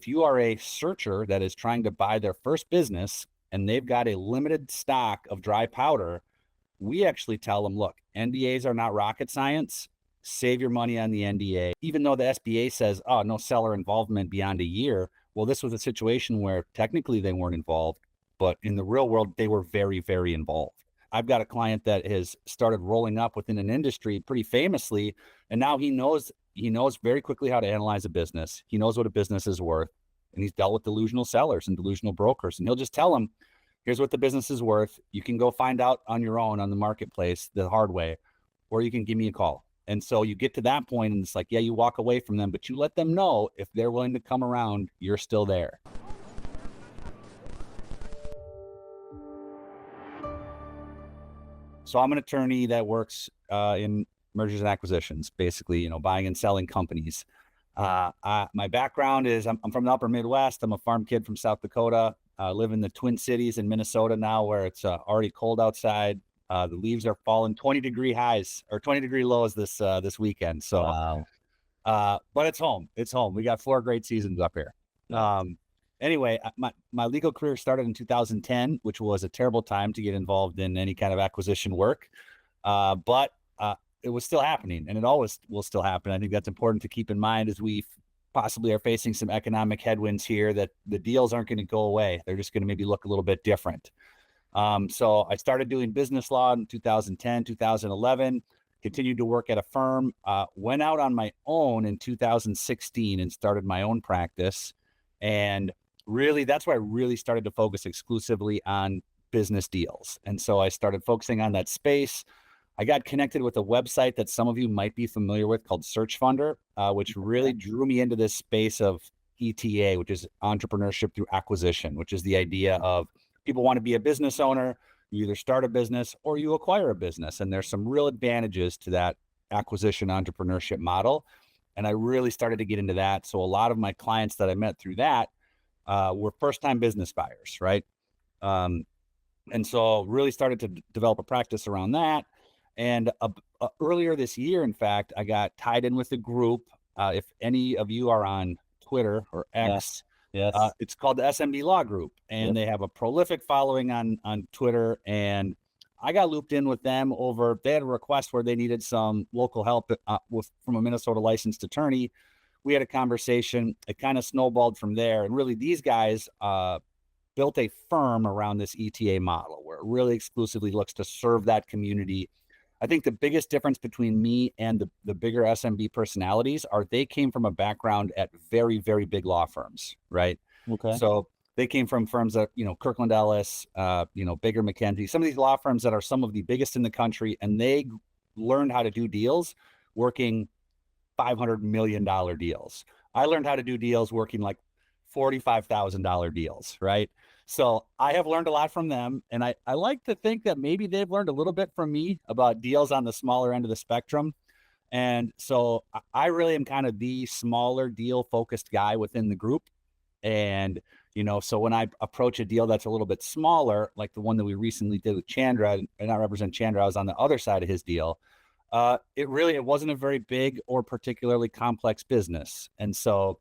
if you are a searcher that is trying to buy their first business and they've got a limited stock of dry powder, we actually tell them, look, NDAs are not rocket science. Save your money on the NDA. Even though the SBA says, oh, no seller involvement beyond a year. Well, this was a situation where technically they weren't involved, but in the real world, they were very, very involved. I've got a client that has started rolling up within an industry pretty famously, and now he knows very quickly how to analyze a business. He knows what a business is worth, and he's dealt with delusional sellers and delusional brokers, and he'll just tell them, here's what the business is worth. You can go find out on your own on the marketplace the hard way, or you can give me a call. And so you get to that point and it's like, yeah, you walk away from them, but you let them know if they're willing to come around, you're still there. So I'm an attorney that works in mergers and acquisitions, basically, buying and selling companies. My background is I'm from the upper Midwest. I'm a farm kid from South Dakota. I live in the Twin Cities in Minnesota now, where it's already cold outside. The leaves are falling 20-degree highs or 20-degree lows this weekend. So, wow. But it's home. It's home. We got 4 great seasons up here. Anyway, my legal career started in 2010, which was a terrible time to get involved in any kind of acquisition work. But it was still happening, and it always will still happen. I think that's important to keep in mind as we possibly are facing some economic headwinds here, that the deals aren't going to go away. They're just going to maybe look a little bit different. So I started doing business law in 2010, 2011, continued to work at a firm, went out on my own in 2016 and started my own practice. And really, that's where I really started to focus exclusively on business deals. And so I started focusing on that space. I got connected with a website that some of you might be familiar with called Search Funder, which really drew me into this space of ETA, which is entrepreneurship through acquisition, which is the idea of people want to be a business owner. You either start a business or you acquire a business. And there's some real advantages to that acquisition entrepreneurship model. And I really started to get into that. So a lot of my clients that I met through that were first-time business buyers, right? And so really started to develop a practice around that. And earlier this year, in fact, I got tied in with a group. If any of you are on Twitter or X, Yes. it's called the SMB Law Group, and they have a prolific following on Twitter. And I got looped in with them they had a request where they needed some local help from a Minnesota licensed attorney. We had a conversation. It kind of snowballed from there. And really, these guys built a firm around this ETA model where it really exclusively looks to serve that community. I think the biggest difference between me and the bigger SMB personalities are they came from a background at very, very big law firms, right? Okay. So they came from firms that, Kirkland Ellis, Baker McKenzie, some of these law firms that are some of the biggest in the country, and they learned how to do deals working $500 million deals. I learned how to do deals working like $45,000 deals, right? So I have learned a lot from them. And I like to think that maybe they've learned a little bit from me about deals on the smaller end of the spectrum. And so I really am kind of the smaller deal focused guy within the group. And, so when I approach a deal that's a little bit smaller, like the one that we recently did with Chandra, and I represent Chandra, I was on the other side of his deal. It wasn't a very big or particularly complex business. And so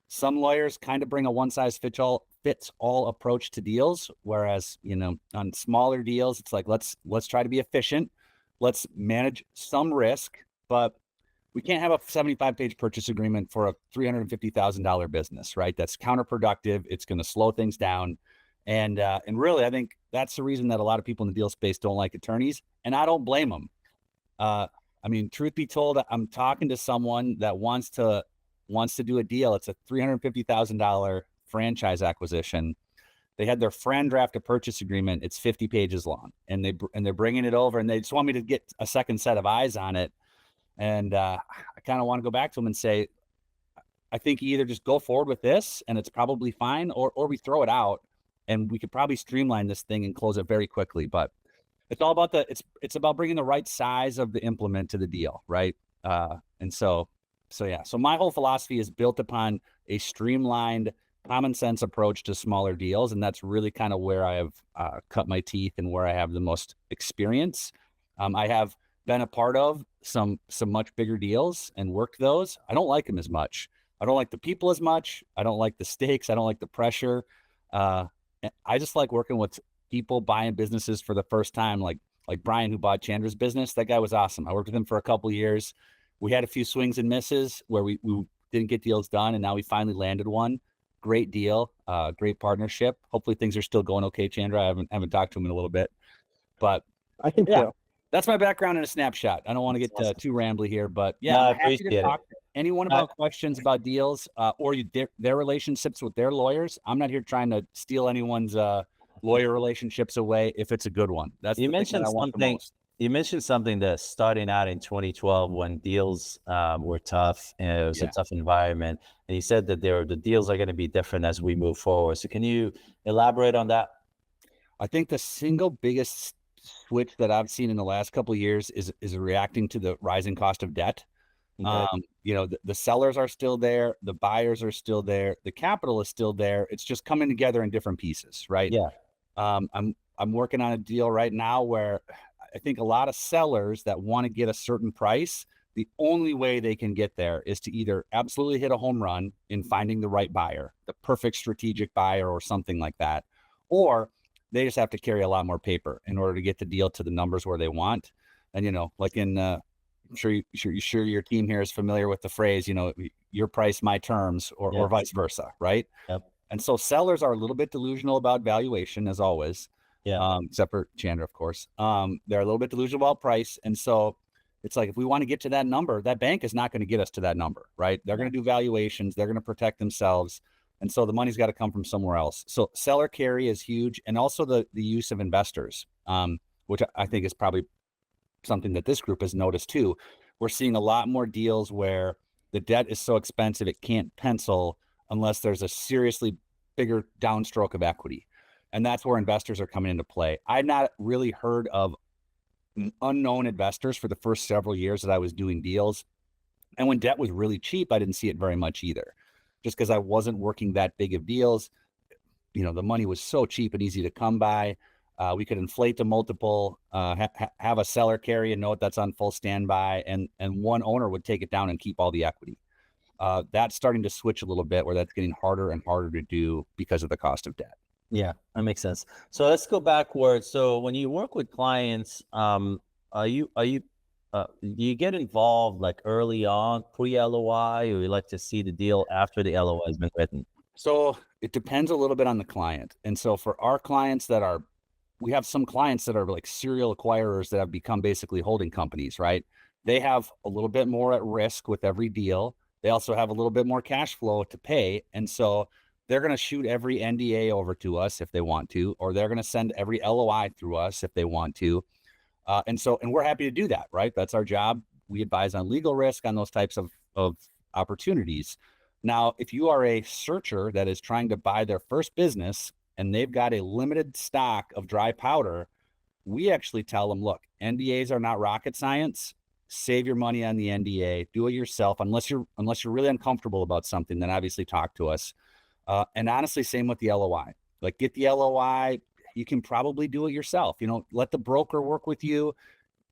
some lawyers kind of bring a one-size-fits-all approach to deals, whereas, on smaller deals, it's like, let's try to be efficient. Let's manage some risk, but we can't have a 75-page purchase agreement for a $350,000 business, right? That's counterproductive. It's going to slow things down. And really, I think that's the reason that a lot of people in the deal space don't like attorneys, and I don't blame them. Truth be told, I'm talking to someone that wants to do a deal. It's a $350,000 franchise acquisition. They had their friend draft a purchase agreement. It's 50 pages long, and they're bringing it over, and they just want me to get a second set of eyes on it. And I kind of want to go back to them and say, I think you either just go forward with this and it's probably fine, or we throw it out and we could probably streamline this thing and close it very quickly. But it's all about it's about bringing the right size of the implement to the deal, right? So my whole philosophy is built upon a streamlined, common sense approach to smaller deals. And that's really kind of where I have cut my teeth and where I have the most experience. I have been a part of some much bigger deals and worked those. I don't like them as much. I don't like the people as much. I don't like the stakes. I don't like the pressure. I just like working with people buying businesses for the first time, like Brian, who bought Chandra's business. That guy was awesome. I worked with him for a couple of years. We had a few swings and misses where we didn't get deals done, and now we finally landed one. Great deal, great partnership. Hopefully things are still going okay, Chandra. I haven't talked to him in a little bit, but I think so. That's my background in a snapshot. I don't want to get awesome. Too rambly here, but No, I'm I happy to appreciate talk it. to anyone about questions about deals or their relationships with their lawyers. I'm not here trying to steal anyone's lawyer relationships away if it's a good one. That's You the thing that I want the most. You mentioned something that starting out in 2012 when deals were tough and it was a tough environment. And you said that the deals are going to be different as we move forward. So can you elaborate on that? I think the single biggest switch that I've seen in the last couple of years is reacting to the rising cost of debt. Okay. The sellers are still there, the buyers are still there, the capital is still there. It's just coming together in different pieces, right? Yeah. I'm working on a deal right now where I think a lot of sellers that want to get a certain price, the only way they can get there is to either absolutely hit a home run in finding the right buyer, the perfect strategic buyer or something like that, or they just have to carry a lot more paper in order to get the deal to the numbers where they want. And, like I'm sure your team here is familiar with the phrase, your price, my terms, or vice versa, right? Yep. And so sellers are a little bit delusional about valuation, as always. Yeah. Except for Chandra, of course. They're a little bit delusional about price. And so it's like, if we want to get to that number, that bank is not going to get us to that number, right? They're going to do valuations. They're going to protect themselves. And so the money's got to come from somewhere else. So seller carry is huge. And also the use of investors, which I think is probably something that this group has noticed too. We're seeing a lot more deals where the debt is so expensive it can't pencil unless there's a seriously bigger downstroke of equity. And that's where investors are coming into play. I've not really heard of unknown investors for the first several years that I was doing deals. And when debt was really cheap, I didn't see it very much either, just because I wasn't working that big of deals. The money was so cheap and easy to come by. We could inflate the multiple, have a seller carry a note that's on full standby, and one owner would take it down and keep all the equity. That's starting to switch a little bit, where that's getting harder and harder to do because of the cost of debt. Yeah, that makes sense. So let's go backwards. So when you work with clients, do you get involved like early on, pre-LOI, or you like to see the deal after the LOI has been written? So it depends a little bit on the client. And so for our clients we have some clients that are like serial acquirers that have become basically holding companies, right? They have a little bit more at risk with every deal. They also have a little bit more cash flow to pay. And so they're going to shoot every NDA over to us if they want to, or they're going to send every LOI through us if they want to. And we're happy to do that, right? That's our job. We advise on legal risk on those types of opportunities. Now, if you are a searcher that is trying to buy their first business and they've got a limited stock of dry powder, we actually tell them, look, NDAs are not rocket science. Save your money on the NDA. Do it yourself. Unless you're really uncomfortable about something, then obviously talk to us. And honestly, same with the LOI. Like, get the LOI. You can probably do it yourself. Let the broker work with you.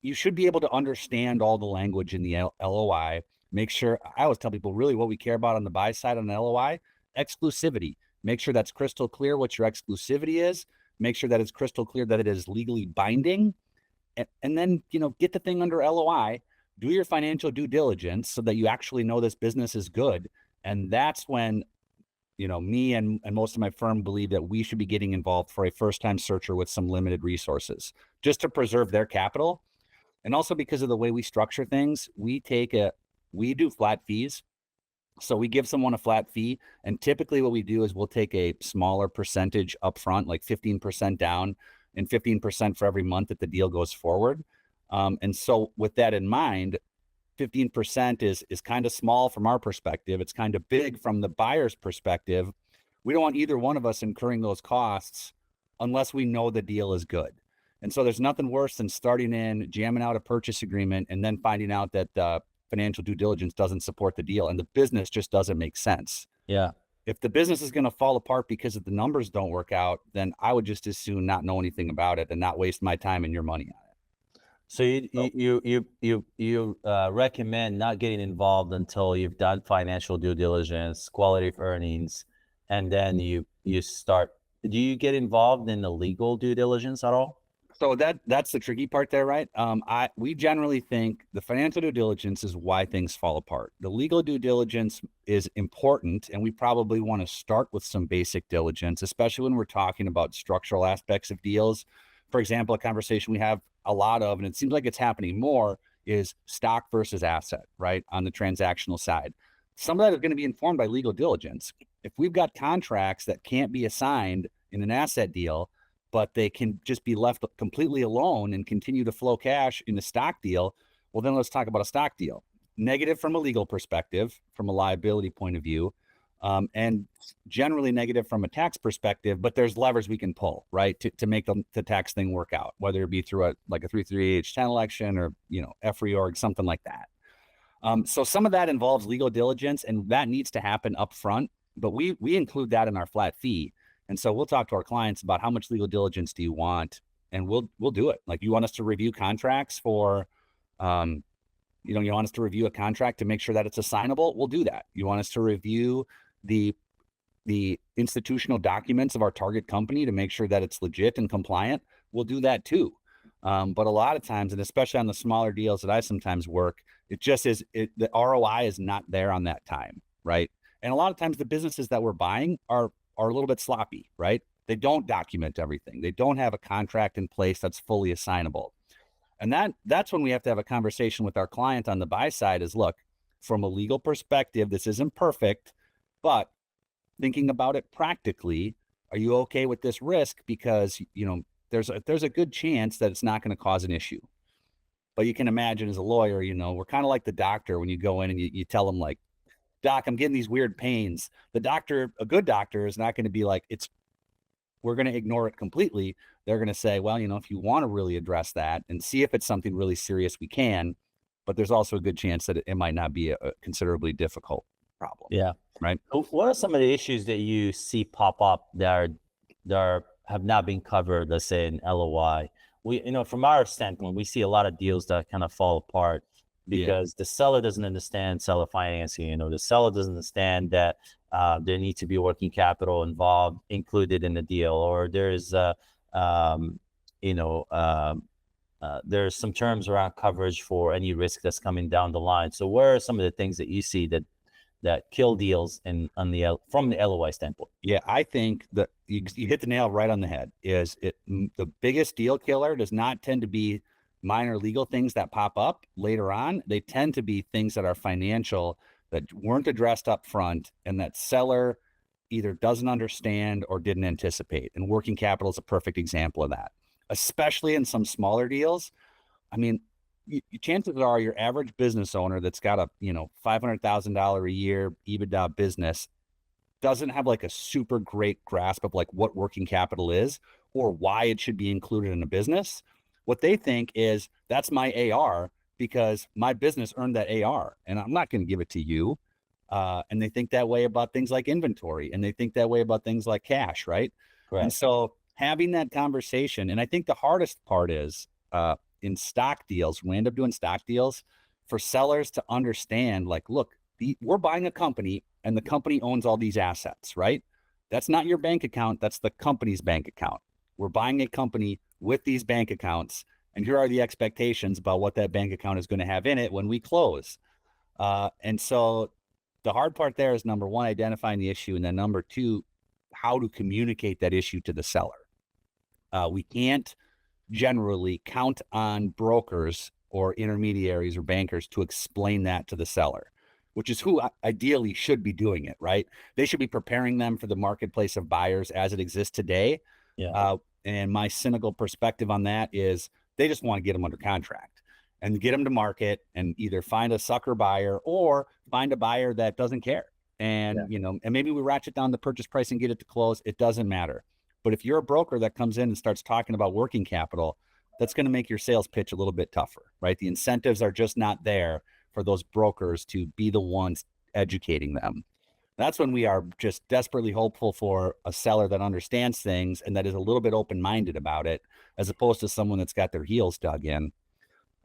You should be able to understand all the language in the LOI. Make sure, I always tell people, really what we care about on the buy side on the LOI, exclusivity. Make sure that's crystal clear what your exclusivity is. Make sure that it's crystal clear that it is legally binding. And then, get the thing under LOI, do your financial due diligence so that you actually know this business is good. And that's when, me and most of my firm believe that we should be getting involved for a first-time searcher with some limited resources, just to preserve their capital. And also because of the way we structure things, we do flat fees. So we give someone a flat fee. And typically what we do is we'll take a smaller percentage upfront, like 15% down and 15% for every month that the deal goes forward. And so with that in mind, 15% is kind of small from our perspective. It's kind of big from the buyer's perspective. We don't want either one of us incurring those costs unless we know the deal is good. And so there's nothing worse than starting in, jamming out a purchase agreement, and then finding out that financial due diligence doesn't support the deal and the business just doesn't make sense. Yeah. If the business is going to fall apart because if the numbers don't work out, then I would just as soon not know anything about it and not waste my time and your money on it. So you recommend not getting involved until you've done financial due diligence, quality of earnings, and then you start. Do you get involved in the legal due diligence at all? So that's the tricky part there, right? We generally think the financial due diligence is why things fall apart. The legal due diligence is important, and we probably want to start with some basic diligence, especially when we're talking about structural aspects of deals. For example, a conversation we have a lot of, and it seems like it's happening more, is stock versus asset, right? On the transactional side. Some of that is going to be informed by legal diligence. If we've got contracts that can't be assigned in an asset deal, but they can just be left completely alone and continue to flow cash in a stock deal, well, then let's talk about a stock deal. Negative from a legal perspective, from a liability point of view, and generally negative from a tax perspective, but there's levers we can pull, right, to make the tax thing work out, whether it be through a 338H10 election or, FREORG, something like that. So some of that involves legal diligence, and that needs to happen up front, but we include that in our flat fee. And so we'll talk to our clients about how much legal diligence do you want, and we'll do it. Like, you want us to review contracts for, you want us to review a contract to make sure that it's assignable, we'll do that. You want us to review the institutional documents of our target company to make sure that it's legit and compliant, we'll do that too. But a lot of times, and especially on the smaller deals that I sometimes work, it just is, the ROI is not there on that time, right? And a lot of times the businesses that we're buying are a little bit sloppy, right? They don't document everything. They don't have a contract in place that's fully assignable. And that's when we have to have a conversation with our client on the buy side is, look, from a legal perspective, this isn't perfect, but thinking about it practically, are you okay with this risk? Because, there's a good chance that it's not going to cause an issue. But you can imagine, as a lawyer, we're kind of like the doctor when you go in and you tell them, like, doc, I'm getting these weird pains. The doctor, a good doctor, is not going to be like, we're going to ignore it completely. They're going to say, well, if you want to really address that and see if it's something really serious, we can, but there's also a good chance that it might not be a considerably difficult problem. Yeah. Right. What are some of the issues that you see pop up that have not been covered, let's say in LOI? From our standpoint, we see a lot of deals that kind of fall apart because the seller doesn't understand seller financing. The seller doesn't understand that there needs to be working capital included in the deal, or there's there's some terms around coverage for any risk that's coming down the line. So what are some of the things that you see that kill deals from the LOI standpoint? Yeah, I think that you hit the nail right on the head. The biggest deal killer does not tend to be minor legal things that pop up later on. They tend to be things that are financial, that weren't addressed up front, and that seller either doesn't understand or didn't anticipate. And working capital is a perfect example of that, especially in some smaller deals. I mean, chances are your average business owner that's got a $500,000 a year EBITDA business doesn't have like a super great grasp of like what working capital is or why it should be included in a business. What they think is, that's my AR because my business earned that AR and I'm not going to give it to you. And they think that way about things like inventory, and they think that way about things like cash, right? Correct. And so having that conversation, and I think the hardest part is in stock deals, when we end up doing stock deals, for sellers to understand, like, look, we're buying a company and the company owns all these assets, right? That's not your bank account. That's the company's bank account. We're buying a company with these bank accounts, and here are the expectations about what that bank account is going to have in it when we close. And so the hard part there is, number one, identifying the issue, and then number two, how to communicate that issue to the seller. We can't generally count on brokers or intermediaries or bankers to explain that to the seller, which is who ideally should be doing it, right? They should be preparing them for the marketplace of buyers as it exists today. Yeah. And my cynical perspective on that is, they just want to get them under contract and get them to market and either find a sucker buyer or find a buyer that doesn't care. And, and maybe we ratchet down the purchase price and get it to close. It doesn't matter. But if you're a broker that comes in and starts talking about working capital, that's going to make your sales pitch a little bit tougher, right? The incentives are just not there for those brokers to be the ones educating them. That's when we are just desperately hopeful for a seller that understands things and that is a little bit open-minded about it, as opposed to someone that's got their heels dug in.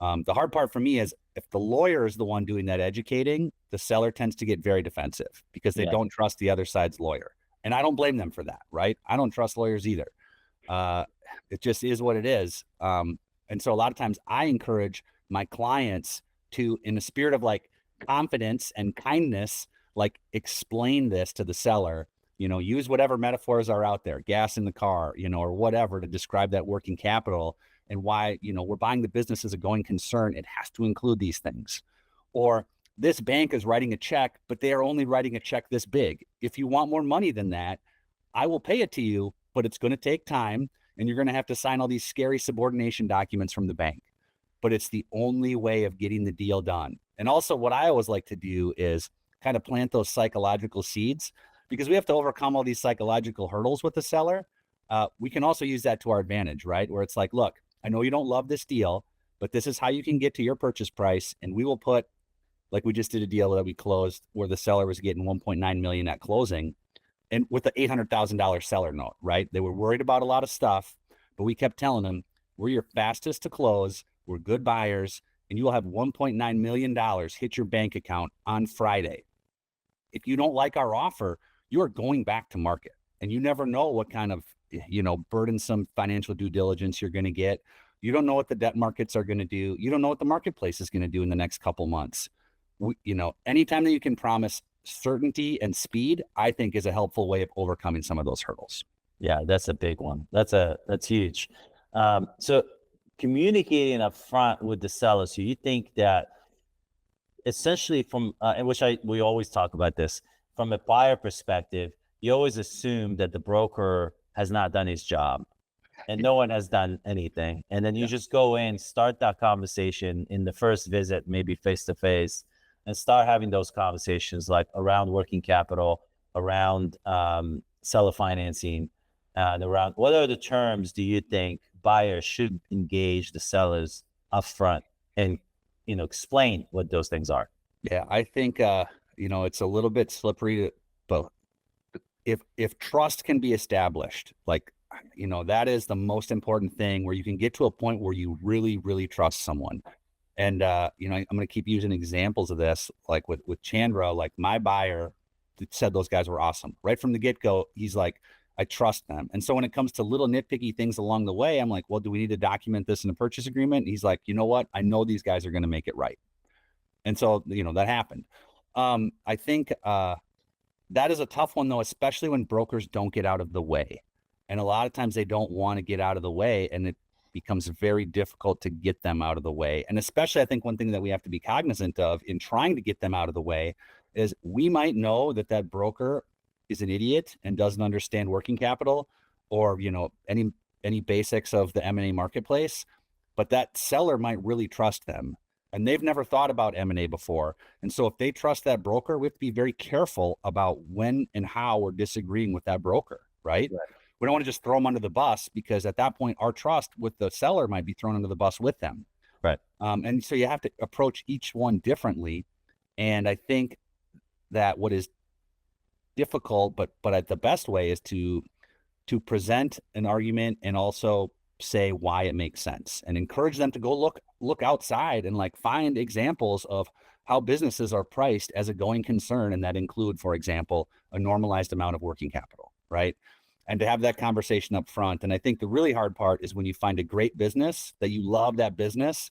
The hard part for me is if the lawyer is the one doing that educating, the seller tends to get very defensive because they don't trust the other side's lawyer. And I don't blame them for that, right? I don't trust lawyers either. It just is what it is. And so a lot of times I encourage my clients to, in the spirit of like confidence and kindness, like explain this to the seller, use whatever metaphors are out there, gas in the car, or whatever to describe that working capital and why, we're buying the business as a going concern. It has to include these things. Or this bank is writing a check, but they are only writing a check this big. If you want more money than that, I will pay it to you, but it's going to take time and you're going to have to sign all these scary subordination documents from the bank. But it's the only way of getting the deal done. And also what I always like to do is kind of plant those psychological seeds because we have to overcome all these psychological hurdles with the seller. We can also use that to our advantage, right? Where it's like, look, I know you don't love this deal, but this is how you can get to your purchase price. And we will put, like we just did a deal that we closed where the seller was getting 1.9 million at closing and with the $800,000 seller note, right? They were worried about a lot of stuff, but we kept telling them, we're your fastest to close. We're good buyers and you will have $1.9 million hit your bank account on Friday. If you don't like our offer, you are going back to market and you never know what kind of, burdensome financial due diligence you're going to get. You don't know what the debt markets are going to do. You don't know what the marketplace is going to do in the next couple months. Anytime that you can promise certainty and speed, I think is a helpful way of overcoming some of those hurdles. Yeah, that's a big one. That's huge. So communicating up front with the seller. So you think that essentially from, we always talk about this, from a buyer perspective, you always assume that the broker has not done his job and no one has done anything. And then you just go in, start that conversation in the first visit, maybe face-to-face, and start having those conversations like around working capital, around seller financing, and around what are the terms do you think buyers should engage the sellers upfront and, explain what those things are? Yeah, I think, it's a little bit slippery, but if trust can be established, like, that is the most important thing where you can get to a point where you really, really trust someone. And, I'm going to keep using examples of this, like with Chandra, like my buyer said those guys were awesome. Right from the get-go, he's like, I trust them. And so when it comes to little nitpicky things along the way, I'm like, well, do we need to document this in a purchase agreement? And he's like, you know what? I know these guys are going to make it right. And so, that happened. I think that is a tough one, though, especially when brokers don't get out of the way. And a lot of times they don't want to get out of the way, and it becomes very difficult to get them out of the way. And especially, I think one thing that we have to be cognizant of in trying to get them out of the way is we might know that that broker is an idiot and doesn't understand working capital or, any basics of the M&A marketplace, but that seller might really trust them. And they've never thought about M&A before. And so if they trust that broker, we have to be very careful about when and how we're disagreeing with that broker, right? We don't want to just throw them under the bus because at that point, our trust with the seller might be thrown under the bus with them. Right. And so you have to approach each one differently. And I think that what is difficult, but the best way is to present an argument and also say why it makes sense and encourage them to go look outside and like find examples of how businesses are priced as a going concern. And that include, for example, a normalized amount of working capital, right? And to have that conversation up front. And I think the really hard part is when you find a great business that you love that business,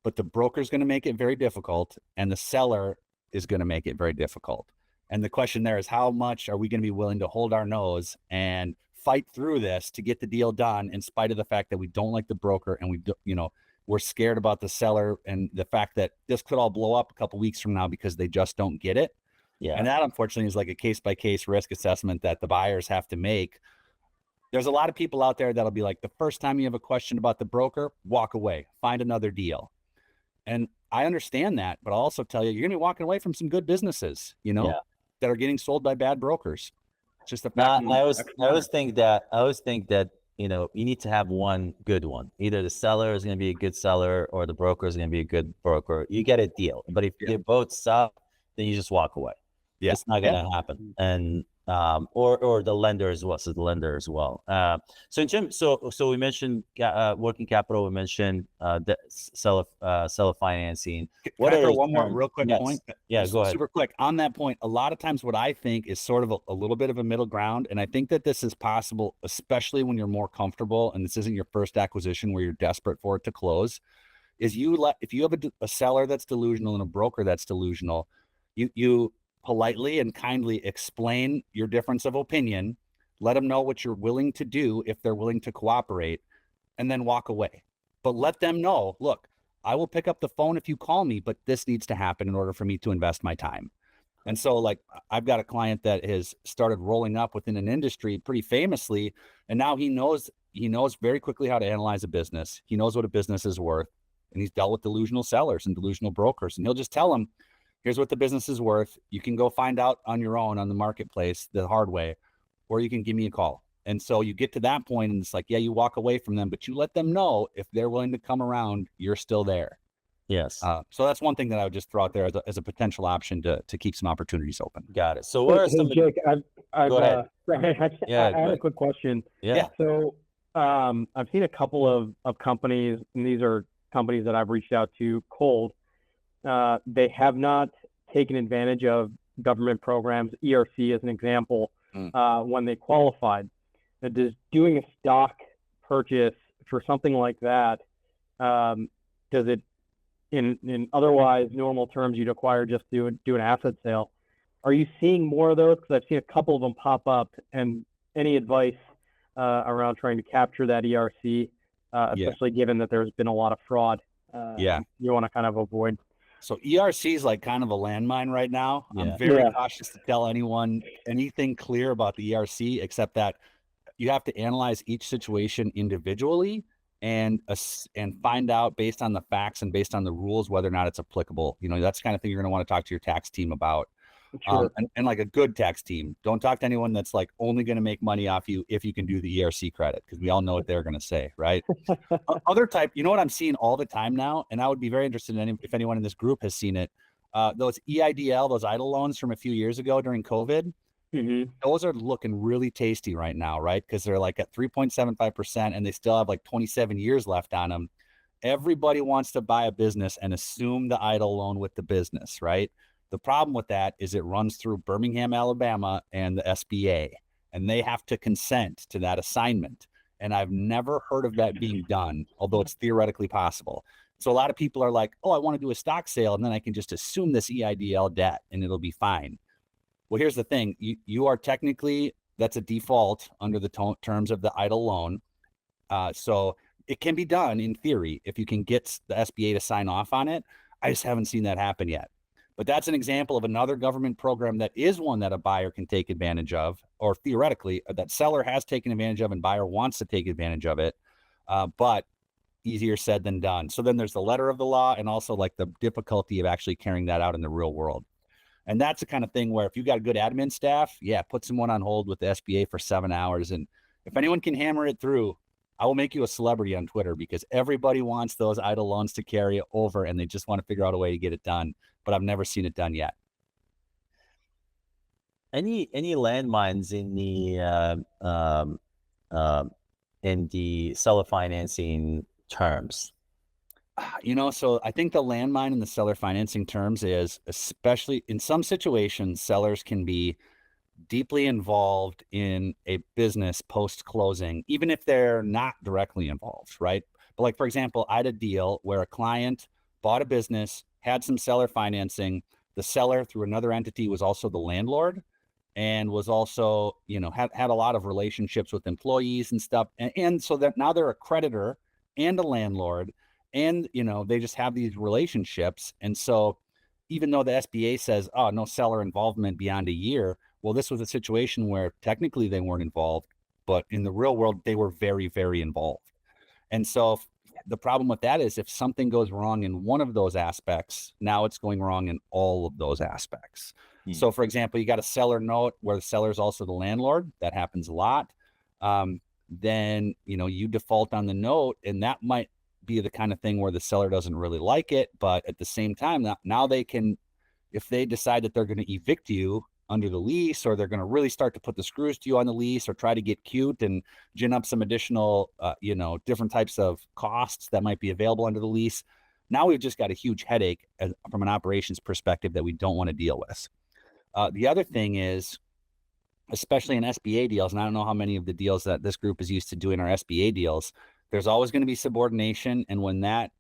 but the broker's going to make it very difficult and the seller is going to make it very difficult. And the question there is, how much are we going to be willing to hold our nose and fight through this to get the deal done in spite of the fact that we don't like the broker and we're scared about the seller and the fact that this could all blow up a couple weeks from now because they just don't get it. Yeah. And that unfortunately is like a case-by-case risk assessment that the buyers have to make. There's a lot of people out there that'll be like, the first time you have a question about the broker, walk away, find another deal. And I understand that, but I'll also tell you, you're going to be walking away from some good businesses, that are getting sold by bad brokers. It's just the fact. I always think that, you need to have one good one. Either the seller is going to be a good seller or the broker is going to be a good broker. You get a deal. But if they both suck, then you just walk away. Yeah. It's not going to happen. And or the lender as well. So the lender as well. So in terms, so we mentioned working capital. We mentioned the seller financing. Can I throw one more terms? real quick Yes. point? Yeah, Just go ahead. super quick on that point. A lot of times what I think is sort of a little bit of a middle ground. And I think that this is possible, especially when you're more comfortable and this isn't your first acquisition where you're desperate for it to close, is if you have a seller that's delusional and a broker that's delusional, you politely and kindly explain your difference of opinion, let them know what you're willing to do if they're willing to cooperate, and then walk away. But let them know, look, I will pick up the phone if you call me, but this needs to happen in order for me to invest my time. And so, like, I've got a client that has started rolling up within an industry pretty famously, and now he knows very quickly how to analyze a business. He knows what a business is worth, and he's dealt with delusional sellers and delusional brokers. And he'll just tell them, here's what the business is worth. You can go find out on your own on the marketplace the hard way, or you can give me a call. And so you get to that point and it's like, yeah, you walk away from them, but you let them know if they're willing to come around, you're still there. Yes. So that's one thing that I would just throw out there as a potential option to keep some opportunities open. Got it. So what are some? Jake, Go ahead. I had a quick question. Yeah. So I've seen a couple of companies, and these are companies that I've reached out to cold. They have not taken advantage of government programs, ERC as an example, when they qualified. Does doing a stock purchase for something like that, does it, in otherwise normal terms, you'd acquire just do an asset sale? Are you seeing more of those? Because I've seen a couple of them pop up. And any advice around trying to capture that ERC, especially given that there's been a lot of fraud? You want to kind of avoid. So ERC is like kind of a landmine right now. Yeah. I'm very cautious to tell anyone anything clear about the ERC, except that you have to analyze each situation individually and find out based on the facts and based on the rules whether or not it's applicable. You know, that's the kind of thing you're going to want to talk to your tax team about. Sure. And like a good tax team. Don't talk to anyone that's like only going to make money off you if you can do the ERC credit, because we all know what they're going to say, right? Other type, you know what I'm seeing all the time now, and I would be very interested in if anyone in this group has seen it. Those EIDL, those idle loans from a few years ago during COVID, those are looking really tasty right now, right? Because they're like at 3.75% and they still have like 27 years left on them. Everybody wants to buy a business and assume the idle loan with the business, right? The problem with that is it runs through Birmingham, Alabama and the SBA, and they have to consent to that assignment. And I've never heard of that being done, although it's theoretically possible. So a lot of people are like, oh, I want to do a stock sale, and then I can just assume this EIDL debt and it'll be fine. Well, here's the thing. You are technically, that's a default under the terms of the idle loan. So it can be done in theory if you can get the SBA to sign off on it. I just haven't seen that happen yet. But that's an example of another government program that is one that a buyer can take advantage of, or theoretically that seller has taken advantage of and buyer wants to take advantage of it. But easier said than done. So then there's the letter of the law and also like the difficulty of actually carrying that out in the real world. And that's the kind of thing where if you got a good admin staff, put someone on hold with the SBA for 7 hours. And if anyone can hammer it through, I will make you a celebrity on Twitter, because everybody wants those idle loans to carry over and they just want to figure out a way to get it done. But I've never seen it done yet. Any landmines in the seller financing terms? You know, so I think the landmine in the seller financing terms is, especially in some situations, sellers can be deeply involved in a business post-closing, even if they're not directly involved, right? But like, for example, I had a deal where a client bought a business, had some seller financing. The seller, through another entity, was also the landlord and was also, you know, had a lot of relationships with employees and stuff. And so that now they're a creditor and a landlord, and, you know, they just have these relationships. And so even though the SBA says, oh, no seller involvement beyond a year, well, this was a situation where technically they weren't involved, but in the real world, they were very, very involved. And so the problem with that is if something goes wrong in one of those aspects, now it's going wrong in all of those aspects. So, for example, you got a seller note where the seller is also the landlord. That happens a lot. Then, you know, you default on the note, and that might be the kind of thing where the seller doesn't really like it. But at the same time, now they can, if they decide that they're going to evict you under the lease, or they're going to really start to put the screws to you on the lease or try to get cute and gin up some additional, different types of costs that might be available under the lease. Now we've just got a huge headache from an operations perspective that we don't want to deal with. The other thing is, especially in SBA deals, and I don't know how many of the deals that this group is used to doing are SBA deals, there's always going to be subordination. And when that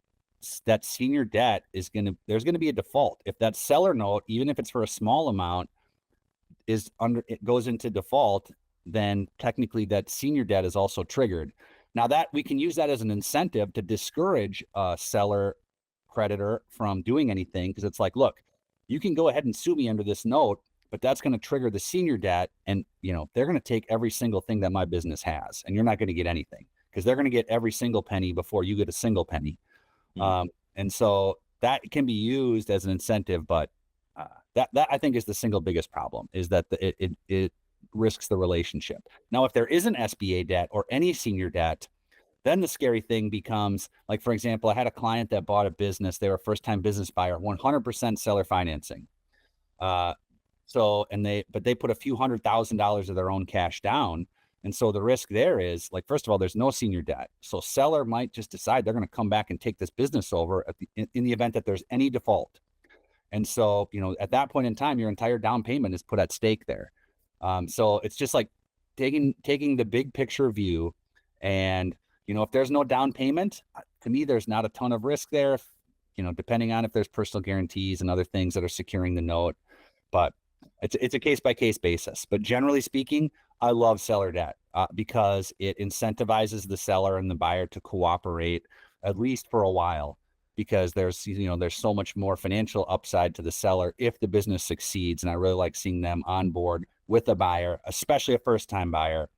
senior debt there's going to be a default. If that seller note, even if it's for a small amount, it goes into default, then technically that senior debt is also triggered. Now that we can use that as an incentive to discourage a seller creditor from doing anything, because it's like, look, you can go ahead and sue me under this note, but that's going to trigger the senior debt, and they're going to take every single thing that my business has, and you're not going to get anything because they're going to get every single penny before you get a single penny. And so that can be used as an incentive, but that I think is the single biggest problem, is that it risks the relationship. Now, if there is an SBA debt or any senior debt, then the scary thing becomes, like, for example, I had a client that bought a business. They were a first-time business buyer, 100% seller financing. But they put a few $100,000 of their own cash down. And so the risk there is, like, first of all, there's no senior debt. So seller might just decide they're going to come back and take this business over in the event that there's any default. And so, at that point in time, your entire down payment is put at stake there. So it's just like taking the big picture view. And, if there's no down payment, to me, there's not a ton of risk there, depending on if there's personal guarantees and other things that are securing the note. But it's a case-by-case basis. But generally speaking, I love seller debt because it incentivizes the seller and the buyer to cooperate, at least for a while, because there's so much more financial upside to the seller if the business succeeds. And I really like seeing them on board with a buyer, especially a first-time buyer.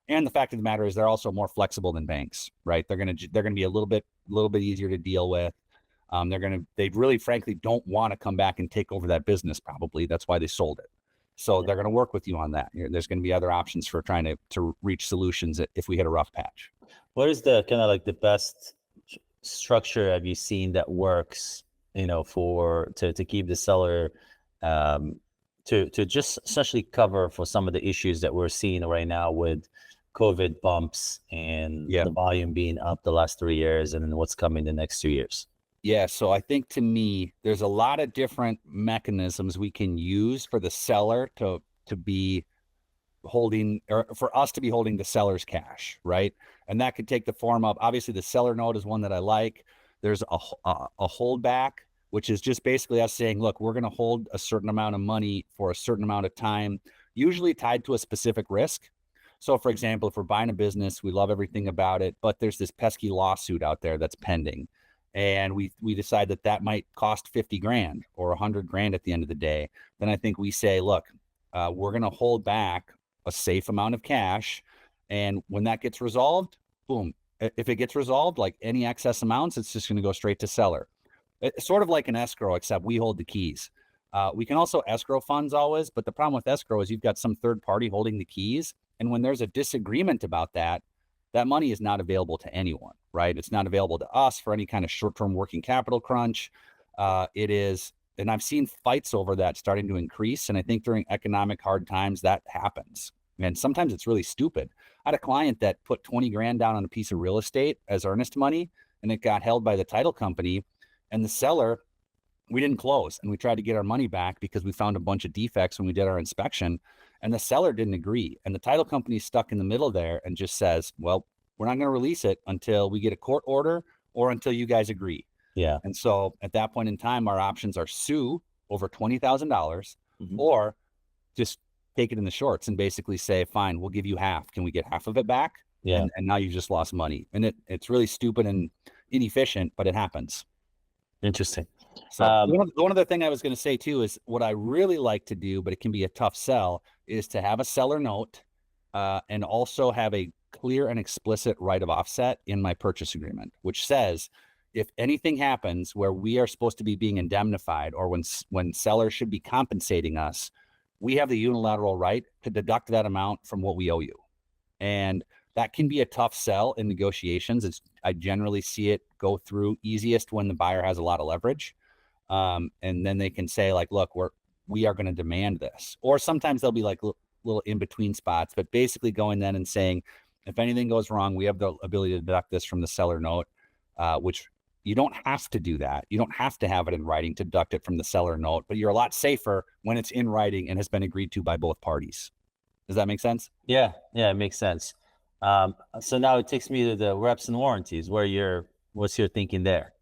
And the fact of the matter is they're also more flexible than banks, right? They're going to be a little bit easier to deal with. They really, frankly, don't want to come back and take over that business. Probably that's why they sold it. So they're going to work with you on that. There's going to be other options for trying to reach solutions if we hit a rough patch. What is the kind of like the best structure have you seen that works, to keep the seller, to just essentially cover for some of the issues that we're seeing right now with COVID bumps and the volume being up the last 3 years, and then what's coming the next 2 years? Yeah. So I think, to me, there's a lot of different mechanisms we can use for the seller to be holding, or for us to be holding the seller's cash, right? And that could take the form of, obviously, the seller note is one that I like. There's a holdback, which is just basically us saying, look, we're going to hold a certain amount of money for a certain amount of time, usually tied to a specific risk. So, for example, if we're buying a business, we love everything about it, but there's this pesky lawsuit out there that's pending. And we decide that might cost 50 grand or 100 grand at the end of the day. Then I think we say, look, we're going to hold back a safe amount of cash. And when that gets resolved, boom. If it gets resolved, like any excess amounts, it's just going to go straight to seller. It's sort of like an escrow, except we hold the keys. We can also escrow funds always, but the problem with escrow is you've got some third party holding the keys. And when there's a disagreement about that money is not available to anyone, right? It's not available to us for any kind of short-term working capital crunch. It is, and I've seen fights over that starting to increase. And I think during economic hard times, that happens. And sometimes it's really stupid. I had a client that put 20 grand down on a piece of real estate as earnest money, and it got held by the title company. And the seller, we didn't close, and we tried to get our money back because we found a bunch of defects when we did our inspection, and the seller didn't agree. And the title company is stuck in the middle there and just says, well, we're not going to release it until we get a court order or until you guys agree. Yeah. And so at that point in time, our options are sue over $20,000 or just take it in the shorts and basically say, fine, we'll give you half. Can we get half of it back? Yeah. And now you just lost money. And it's really stupid and inefficient, but it happens. Interesting. So one other thing I was going to say too is what I really like to do, but it can be a tough sell, is to have a seller note and also have a clear and explicit right of offset in my purchase agreement, which says if anything happens where we are supposed to be being indemnified or when sellers should be compensating us, we have the unilateral right to deduct that amount from what we owe you. And that can be a tough sell in negotiations. I generally see it go through easiest when the buyer has a lot of leverage. And then they can say, like, look, we are going to demand this. Or sometimes they'll be like little in between spots, but basically going then and saying, if anything goes wrong, we have the ability to deduct this from the seller note, which you don't have to do that. You don't have to have it in writing to deduct it from the seller note, but you're a lot safer when it's in writing and has been agreed to by both parties. Does that make sense? Yeah, it makes sense. So now it takes me to the reps and warranties. What's your thinking there?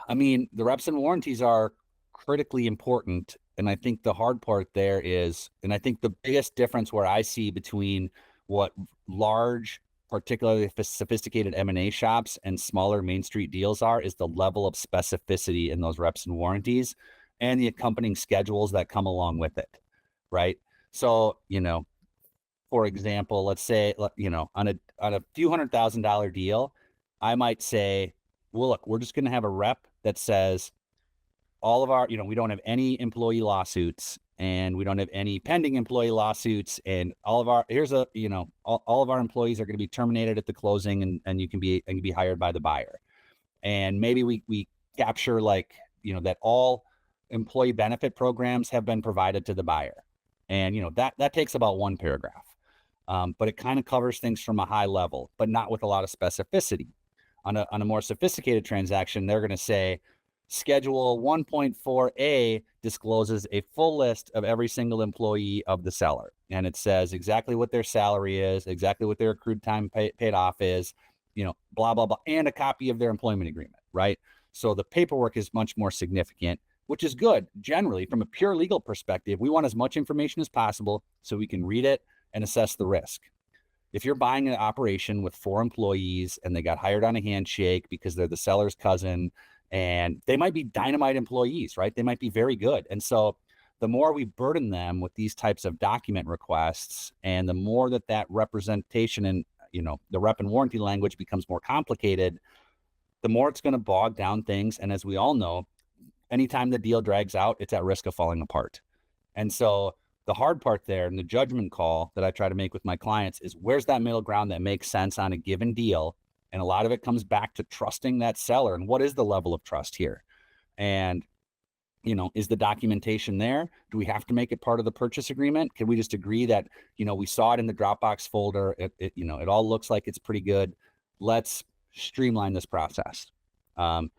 I mean, the reps and warranties are critically important. And I think the hard part there is, and I think the biggest difference where I see between what large, particularly sophisticated M&A shops and smaller Main Street deals are, is the level of specificity in those reps and warranties and the accompanying schedules that come along with it, right? So, for example, let's say, on a few $100,000 deal, I might say, well, look, we're just going to have a rep that says all of our, we don't have any employee lawsuits and we don't have any pending employee lawsuits, and all of our, all of our employees are going to be terminated at the closing, and you can be hired by the buyer. And maybe we capture that all employee benefit programs have been provided to the buyer. And, that takes about one paragraph. But it kind of covers things from a high level, but not with a lot of specificity. On a more sophisticated transaction, they're going to say, Schedule 1.4A discloses a full list of every single employee of the seller. And it says exactly what their salary is, exactly what their accrued time paid off is, blah, blah, blah, and a copy of their employment agreement, right? So the paperwork is much more significant, which is good. Generally, from a pure legal perspective, we want as much information as possible so we can read it and assess the risk. If you're buying an operation with 4 employees and they got hired on a handshake because they're the seller's cousin, and they might be dynamite employees, right? They might be very good. And so the more we burden them with these types of document requests, and the more that representation and, the rep and warranty language becomes more complicated, the more it's going to bog down things. And as we all know, anytime the deal drags out, it's at risk of falling apart. And so the hard part there, and the judgment call that I try to make with my clients, is where's that middle ground that makes sense on a given deal? And a lot of it comes back to trusting that seller. And what is the level of trust here? And, is the documentation there? Do we have to make it part of the purchase agreement? Can we just agree that, we saw it in the Dropbox folder. It all looks like it's pretty good. Let's streamline this process. And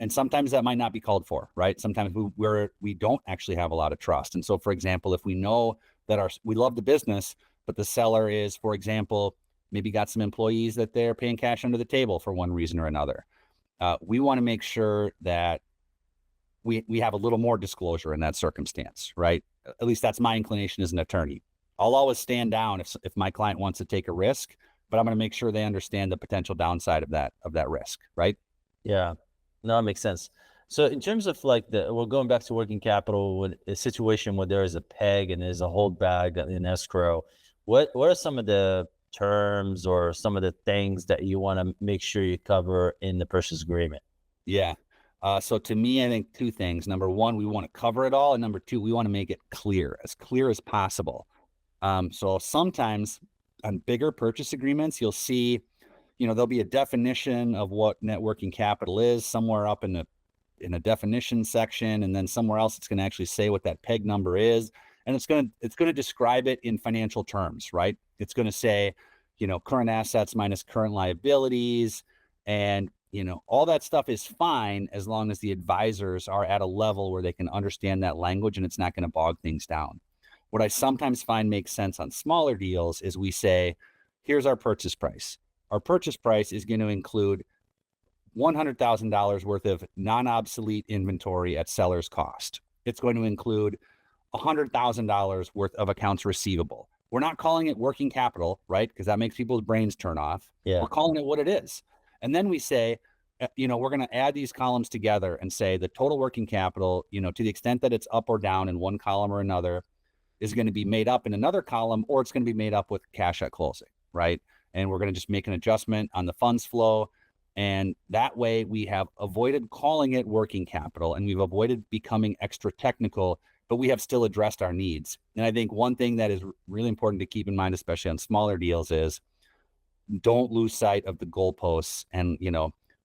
sometimes that might not be called for, right? Sometimes we don't actually have a lot of trust. And so, for example, if we know that we love the business, but the seller is, for example, maybe got some employees that they're paying cash under the table for one reason or another, we want to make sure that we have a little more disclosure in that circumstance, right? At least that's my inclination as an attorney. I'll always stand down if my client wants to take a risk, but I'm going to make sure they understand the potential downside of that risk, right? Yeah, no, that makes sense. So in terms of we're going back to working capital, with a situation where there is a peg and there's a holdback in escrow, what are some of the terms or some of the things that you want to make sure you cover in the purchase agreement? Yeah. So to me, I think 2 things. Number 1, we want to cover it all. And number 2, we want to make it clear as possible. So sometimes on bigger purchase agreements, you'll see, there'll be a definition of what net working capital is somewhere up in a definition section. And then somewhere else, it's going to actually say what that peg number is. And it's going to describe it in financial terms, right? It's going to say, current assets minus current liabilities. And, all that stuff is fine as long as the advisors are at a level where they can understand that language and it's not going to bog things down. What I sometimes find makes sense on smaller deals is we say, here's our purchase price. Our purchase price is going to include $100,000 worth of non-obsolete inventory at seller's cost. It's going to include $100,000 worth of accounts receivable. We're not calling it working capital, right? Because that makes people's brains turn off. Yeah. We're calling it what it is. And then we say, we're going to add these columns together and say the total working capital, to the extent that it's up or down in one column or another, is going to be made up in another column, or it's going to be made up with cash at closing, right? And we're going to just make an adjustment on the funds flow. And that way we have avoided calling it working capital, and we've avoided becoming extra technical, but we have still addressed our needs. And I think one thing that is really important to keep in mind, especially on smaller deals, is don't lose sight of the goalposts. And,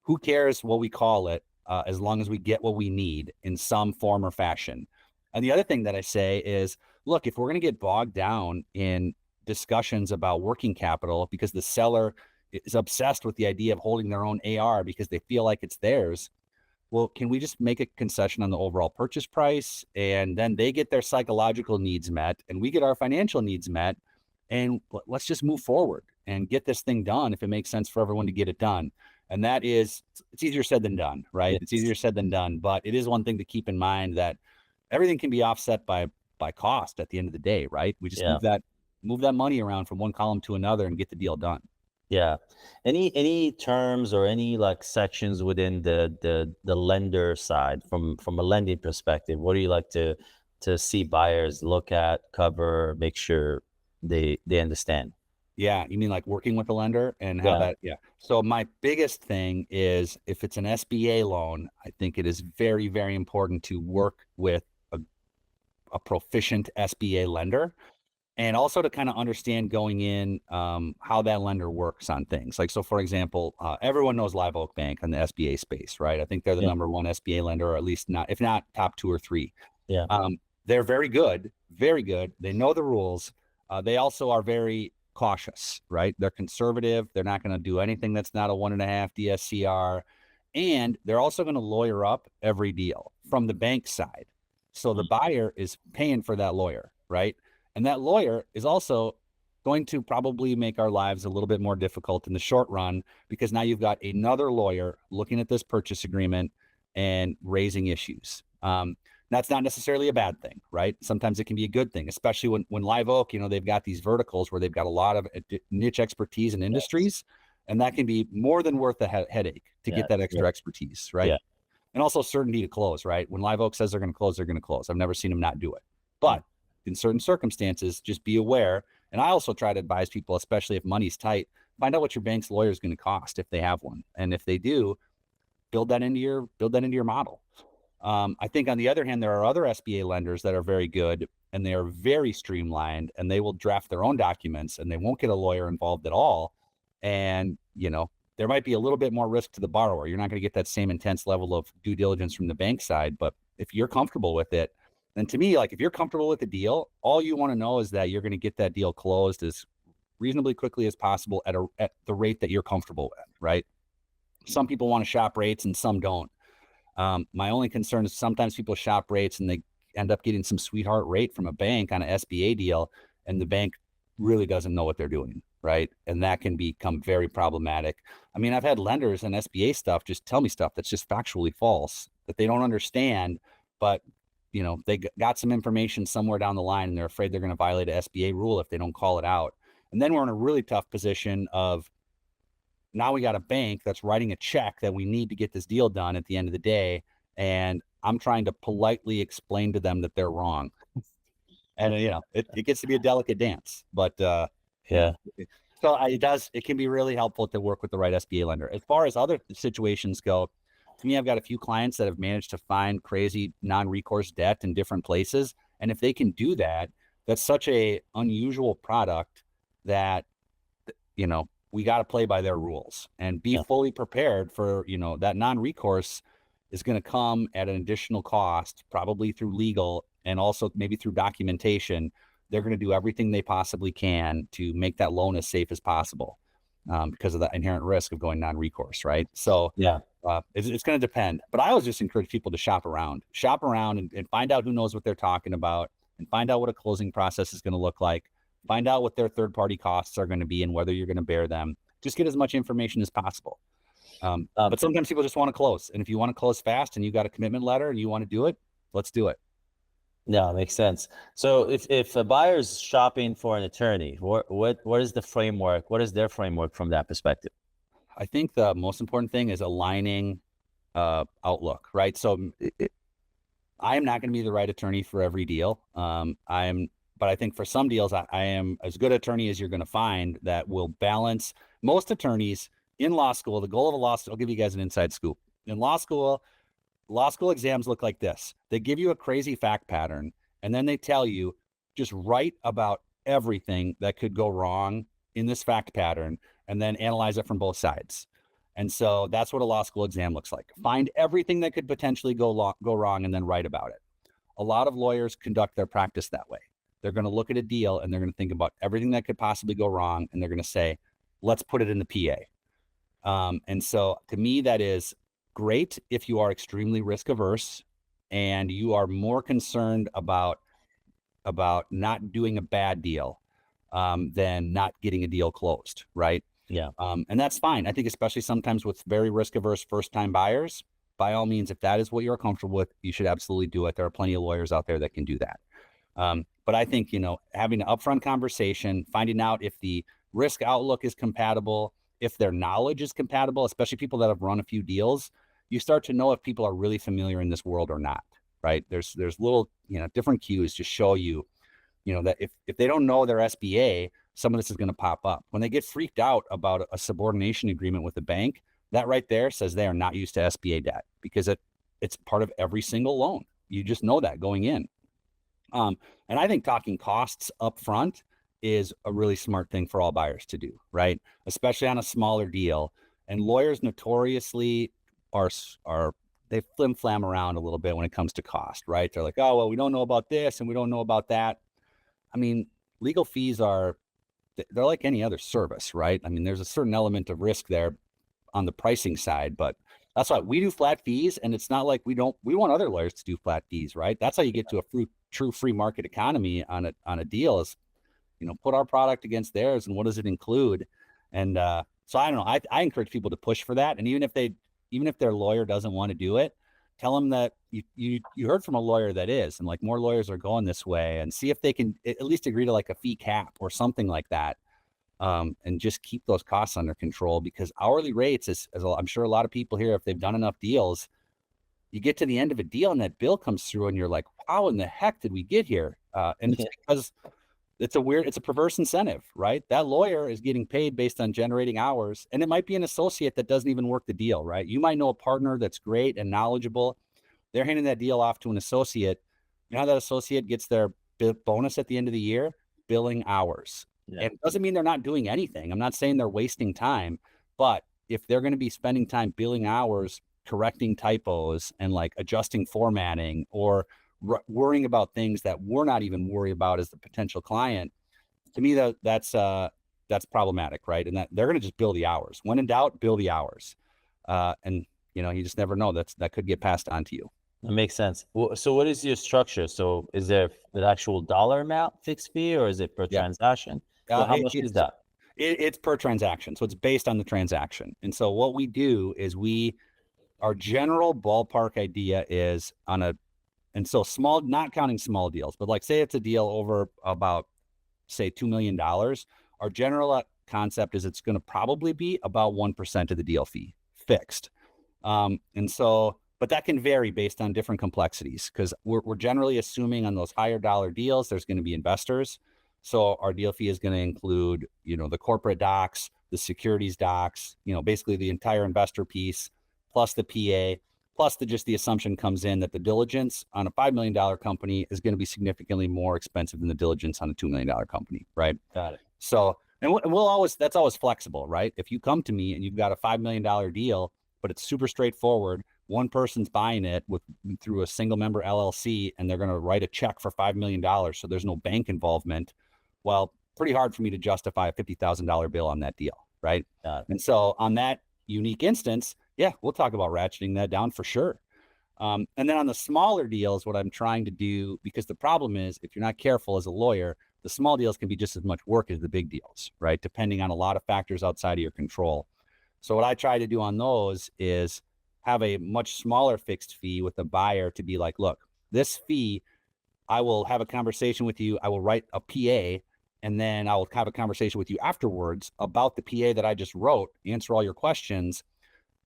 who cares what we call it, as long as we get what we need in some form or fashion. And the other thing that I say is, look, if we're going to get bogged down in discussions about working capital because the seller is obsessed with the idea of holding their own AR because they feel like it's theirs, well, can we just make a concession on the overall purchase price, and then they get their psychological needs met and we get our financial needs met, and let's just move forward and get this thing done if it makes sense for everyone to get it done. And that is, it's easier said than done, right? Yes. It's easier said than done, but it is one thing to keep in mind that everything can be offset by cost at the end of the day, right? We just move that money around from one column to another and get the deal done. Yeah. Any terms or any like sections within the lender side from a lending perspective? What do you like to see buyers look at, cover, make sure they understand? Yeah, you mean like working with a lender and how that? Yeah. So my biggest thing is if it's an SBA loan, I think it is very, very important to work with a proficient SBA lender, and also to kind of understand going in how that lender works on things. Like, so for example, everyone knows Live Oak Bank in the SBA space, right? I think they're the number one SBA lender, or at least not, if not top 2 or 3. Yeah. They're very good, very good. They know the rules. They also are very cautious, right? They're conservative. They're not going to do anything that's not a 1.5 DSCR. And they're also going to lawyer up every deal from the bank side. So the buyer is paying for that lawyer, right? And that lawyer is also going to probably make our lives a little bit more difficult in the short run, because now you've got another lawyer looking at this purchase agreement and raising issues. That's not necessarily a bad thing, right? Sometimes it can be a good thing, especially when Live Oak, they've got these verticals where they've got a lot of niche expertise in industries, and that can be more than worth the headache to get that extra expertise, right? Yeah. And also certainty to close, right? When Live Oak says they're going to close, they're going to close. I've never seen them not do it. But in certain circumstances, just be aware. And I also try to advise people, especially if money's tight, find out what your bank's lawyer is going to cost if they have one. And if they do, build that into your model. I think on the other hand, there are other SBA lenders that are very good and they are very streamlined, and they will draft their own documents and they won't get a lawyer involved at all. And, there might be a little bit more risk to the borrower. You're not going to get that same intense level of due diligence from the bank side, but if you're comfortable with it, then to me, like if you're comfortable with the deal, all you want to know is that you're going to get that deal closed as reasonably quickly as possible at the rate that you're comfortable with, right? Some people want to shop rates and some don't. My only concern is sometimes people shop rates and they end up getting some sweetheart rate from a bank on an SBA deal, and the bank really doesn't know what they're doing, right? And that can become very problematic. I mean, I've had lenders and SBA stuff just tell me stuff that's just factually false that they don't understand, but they got some information somewhere down the line and they're afraid they're going to violate an SBA rule if they don't call it out. And then we're in a really tough position of now we got a bank that's writing a check that we need to get this deal done at the end of the day. And I'm trying to politely explain to them that they're wrong. And, it gets to be a delicate dance, but so it can be really helpful to work with the right SBA lender. As far as other situations go, to me, I've got a few clients that have managed to find crazy non-recourse debt in different places. And if they can do that, that's such a unusual product that, we got to play by their rules and be fully prepared for, that non-recourse is going to come at an additional cost, probably through legal and also maybe through documentation. They're going to do everything they possibly can to make that loan as safe as possible because of the inherent risk of going non-recourse, right? So it's going to depend. But I always just encourage people to shop around and find out who knows what they're talking about, and find out what a closing process is going to look like. Find out what their third-party costs are going to be and whether you're going to bear them. Just get as much information as possible. But sometimes people just want to close. And if you want to close fast and you got a commitment letter and you want to do it, let's do it. Yeah, makes sense. So if a buyer's shopping for an attorney, what is the framework? What is their framework from that perspective? I think the most important thing is aligning outlook, right? So I am not going to be the right attorney for every deal. But I think for some deals, I am as good attorney as you're going to find that will balance. Most attorneys in law school, the goal of a law school, I'll give you guys an inside scoop. In law school exams look like this. They give you a crazy fact pattern, and then they tell you just write about everything that could go wrong in this fact pattern, and then analyze it from both sides. And so that's what a law school exam looks like. Find everything that could potentially go wrong and then write about it. a lot of lawyers conduct their practice that way. They're going to look at a deal and they're going to think about everything that could possibly go wrong. And they're going to say, let's put it in the PA. And so to me, that is great if you are extremely risk averse and you are more concerned about not doing a bad deal than not getting a deal closed, right? Yeah. And that's fine. I think especially sometimes with very risk averse first time buyers, by all means, if that is what you're comfortable with, you should absolutely do it. There are plenty of lawyers out there that can do that. But I think, having an upfront conversation, finding out if the risk outlook is compatible, if their knowledge is compatible, especially people that have run a few deals, you start to know if people are really familiar in this world or not, right? There's little, different cues to show you, that if they don't know their SBA, some of this is going to pop up. When they get freaked out about a subordination agreement with a bank, that right there says they are not used to SBA debt because it's part of every single loan. You just know that going in. And I think talking costs up front is a really smart thing for all buyers to do, right? Especially on a smaller deal. And lawyers notoriously they flim-flam around a little bit when it comes to cost, right? They're like, oh, well, we don't know about this and we don't know about that. I mean, legal fees they're like any other service, right? I mean, there's a certain element of risk there on the pricing side, but that's why we do flat fees. And it's not like we want other lawyers to do flat fees, right? That's how you get to a true free market economy on a deal is, put our product against theirs and what does it include? And so I don't know, I encourage people to push for that. And even if their lawyer doesn't want to do it, tell them that you heard from a lawyer that is, and like more lawyers are going this way, and see if they can at least agree to like a fee cap or something like that. And just keep those costs under control, because hourly rates as I'm sure a lot of people here, if they've done enough deals, you get to the end of a deal and that bill comes through and you're like, how in the heck did we get here? And it's because it's a perverse incentive, right? That lawyer is getting paid based on generating hours, and it might be an associate that doesn't even work the deal, right? You might know a partner that's great and knowledgeable. They're handing that deal off to an associate. You know how that associate gets their bonus at the end of the year? Billing hours. Yeah. And it doesn't mean they're not doing anything. I'm not saying they're wasting time, but if they're going to be spending time billing hours, correcting typos and like adjusting formatting or worrying about things that we're not even worried about as the potential client, to me that's problematic, right? And that they're going to just bill the hours. When in doubt, bill the hours. And you just never know, that could get passed on to you. That makes sense. So what is your structure? So is there an actual dollar amount fixed fee, or is it per transaction? So how much is that? It's per transaction. So it's based on the transaction. And so what we do is our general ballpark idea is and so small, not counting small deals, but like say it's a deal over about, say, $2 million. Our general concept is it's going to probably be about 1% of the deal fee fixed. But that can vary based on different complexities, because we're generally assuming on those higher dollar deals, there's going to be investors. So our deal fee is going to include, the corporate docs, the securities docs, basically the entire investor piece, plus the PA, plus just the assumption comes in that the diligence on a $5 million company is going to be significantly more expensive than the diligence on a $2 million company, right? Got it. So, and that's always flexible, right? If you come to me and you've got a $5 million deal, but it's super straightforward, one person's buying it through a single member LLC, and they're going to write a check for $5 million. So there's no bank involvement. Well, pretty hard for me to justify a $50,000 bill on that deal, right? And so on that unique instance, yeah, we'll talk about ratcheting that down for sure. And then on the smaller deals, what I'm trying to do, because the problem is if you're not careful as a lawyer, the small deals can be just as much work as the big deals, right? Depending on a lot of factors outside of your control. So what I try to do on those is have a much smaller fixed fee with the buyer to be like, look, this fee, I will have a conversation with you. I will write a PA, and then I will have a conversation with you afterwards about the PA that I just wrote, answer all your questions.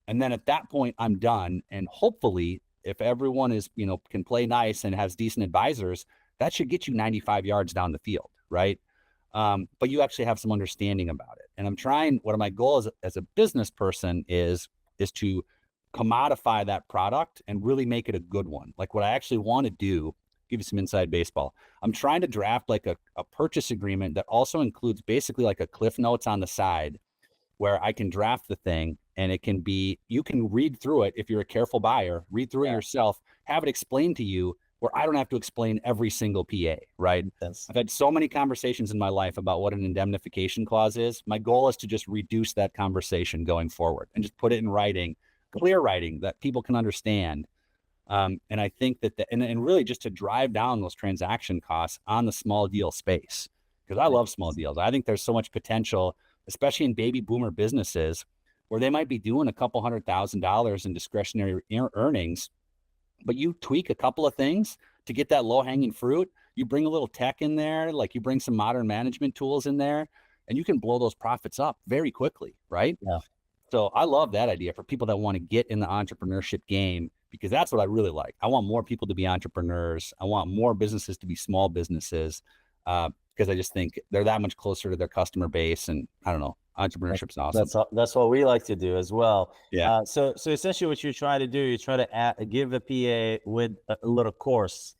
And then at that point, I'm done. And hopefully, if everyone can play nice and has decent advisors, that should get you 95 yards down the field, right? But you actually have some understanding about it. And I'm trying, one of my goals as a business person is to commodify that product and really make it a good one. Like what I actually want to do, give you some inside baseball. I'm trying to draft like a purchase agreement that also includes basically like a cliff notes on the side where I can draft the thing, and it can be, you can read through it if you're a careful buyer, read through it yourself, have it explained to you, where I don't have to explain every single PA, right? That's I've had so many conversations in my life about what an indemnification clause is. My goal is to just reduce that conversation going forward and just put it in writing, clear writing that people can understand. And I think that, and really just to drive down those transaction costs on the small deal space, because I love small deals. I think there's so much potential, especially in baby boomer businesses, where they might be doing a couple $100,000 in discretionary earnings, but you tweak a couple of things to get that low hanging fruit. You bring a little tech in there, like you bring some modern management tools in there, and you can blow those profits up very quickly, right? Yeah. So I love that idea for people that want to get in the entrepreneurship game, because that's what I really like. I want more people to be entrepreneurs. I want more businesses to be small businesses, because I just think they're that much closer to their customer base. And I don't know, entrepreneurship's awesome. That's what we like to do as well. Yeah. So essentially, what you try to do, you try to give a PA with a little course,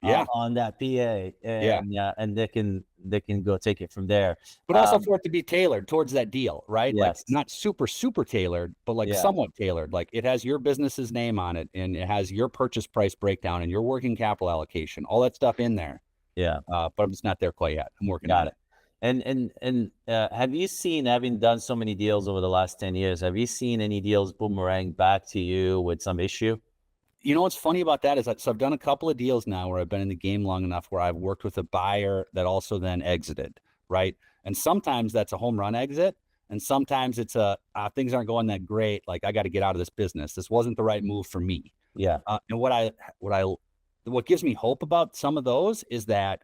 Yeah. on that PA, and they can go take it from there. But also for it to be tailored towards that deal, right? Yes. Like not super tailored, but like somewhat tailored. Like it has your business's name on it, and it has your purchase price breakdown and your working capital allocation, all that stuff in there. Yeah. But I'm just not there quite yet. I'm working on it. And have you seen, having done so many deals over the last 10 years, have you seen any deals boomerang back to you with some issue? You know what's funny about that is that, so I've done a couple of deals now where I've been in the game long enough where I've worked with a buyer that also then exited, right? And sometimes that's a home run exit, and sometimes it's things aren't going that great. Like, I got to get out of this business. This wasn't the right move for me. Yeah. And what gives me hope about some of those is that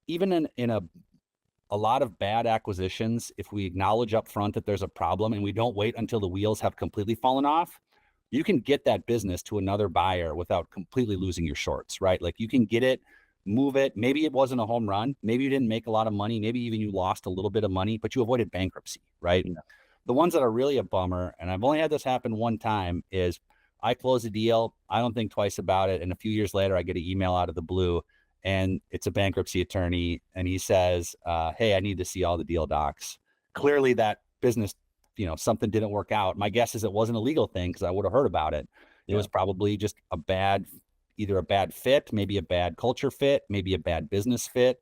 even in a lot of bad acquisitions, if we acknowledge up front that there's a problem and we don't wait until the wheels have completely fallen off, you can get that business to another buyer without completely losing your shorts, right? Like you can get it, move it. Maybe it wasn't a home run. Maybe you didn't make a lot of money. Maybe even you lost a little bit of money, but you avoided bankruptcy, right? Yeah. The ones that are really a bummer, and I've only had this happen one time, is I close a deal. I don't think twice about it. And a few years later, I get an email out of the blue, and it's a bankruptcy attorney. And he says, hey, I need to see all the deal docs. Clearly that business, something didn't work out. My guess is it wasn't a legal thing, because I would have heard about it. It was probably just either a bad fit, maybe a bad culture fit, maybe a bad business fit.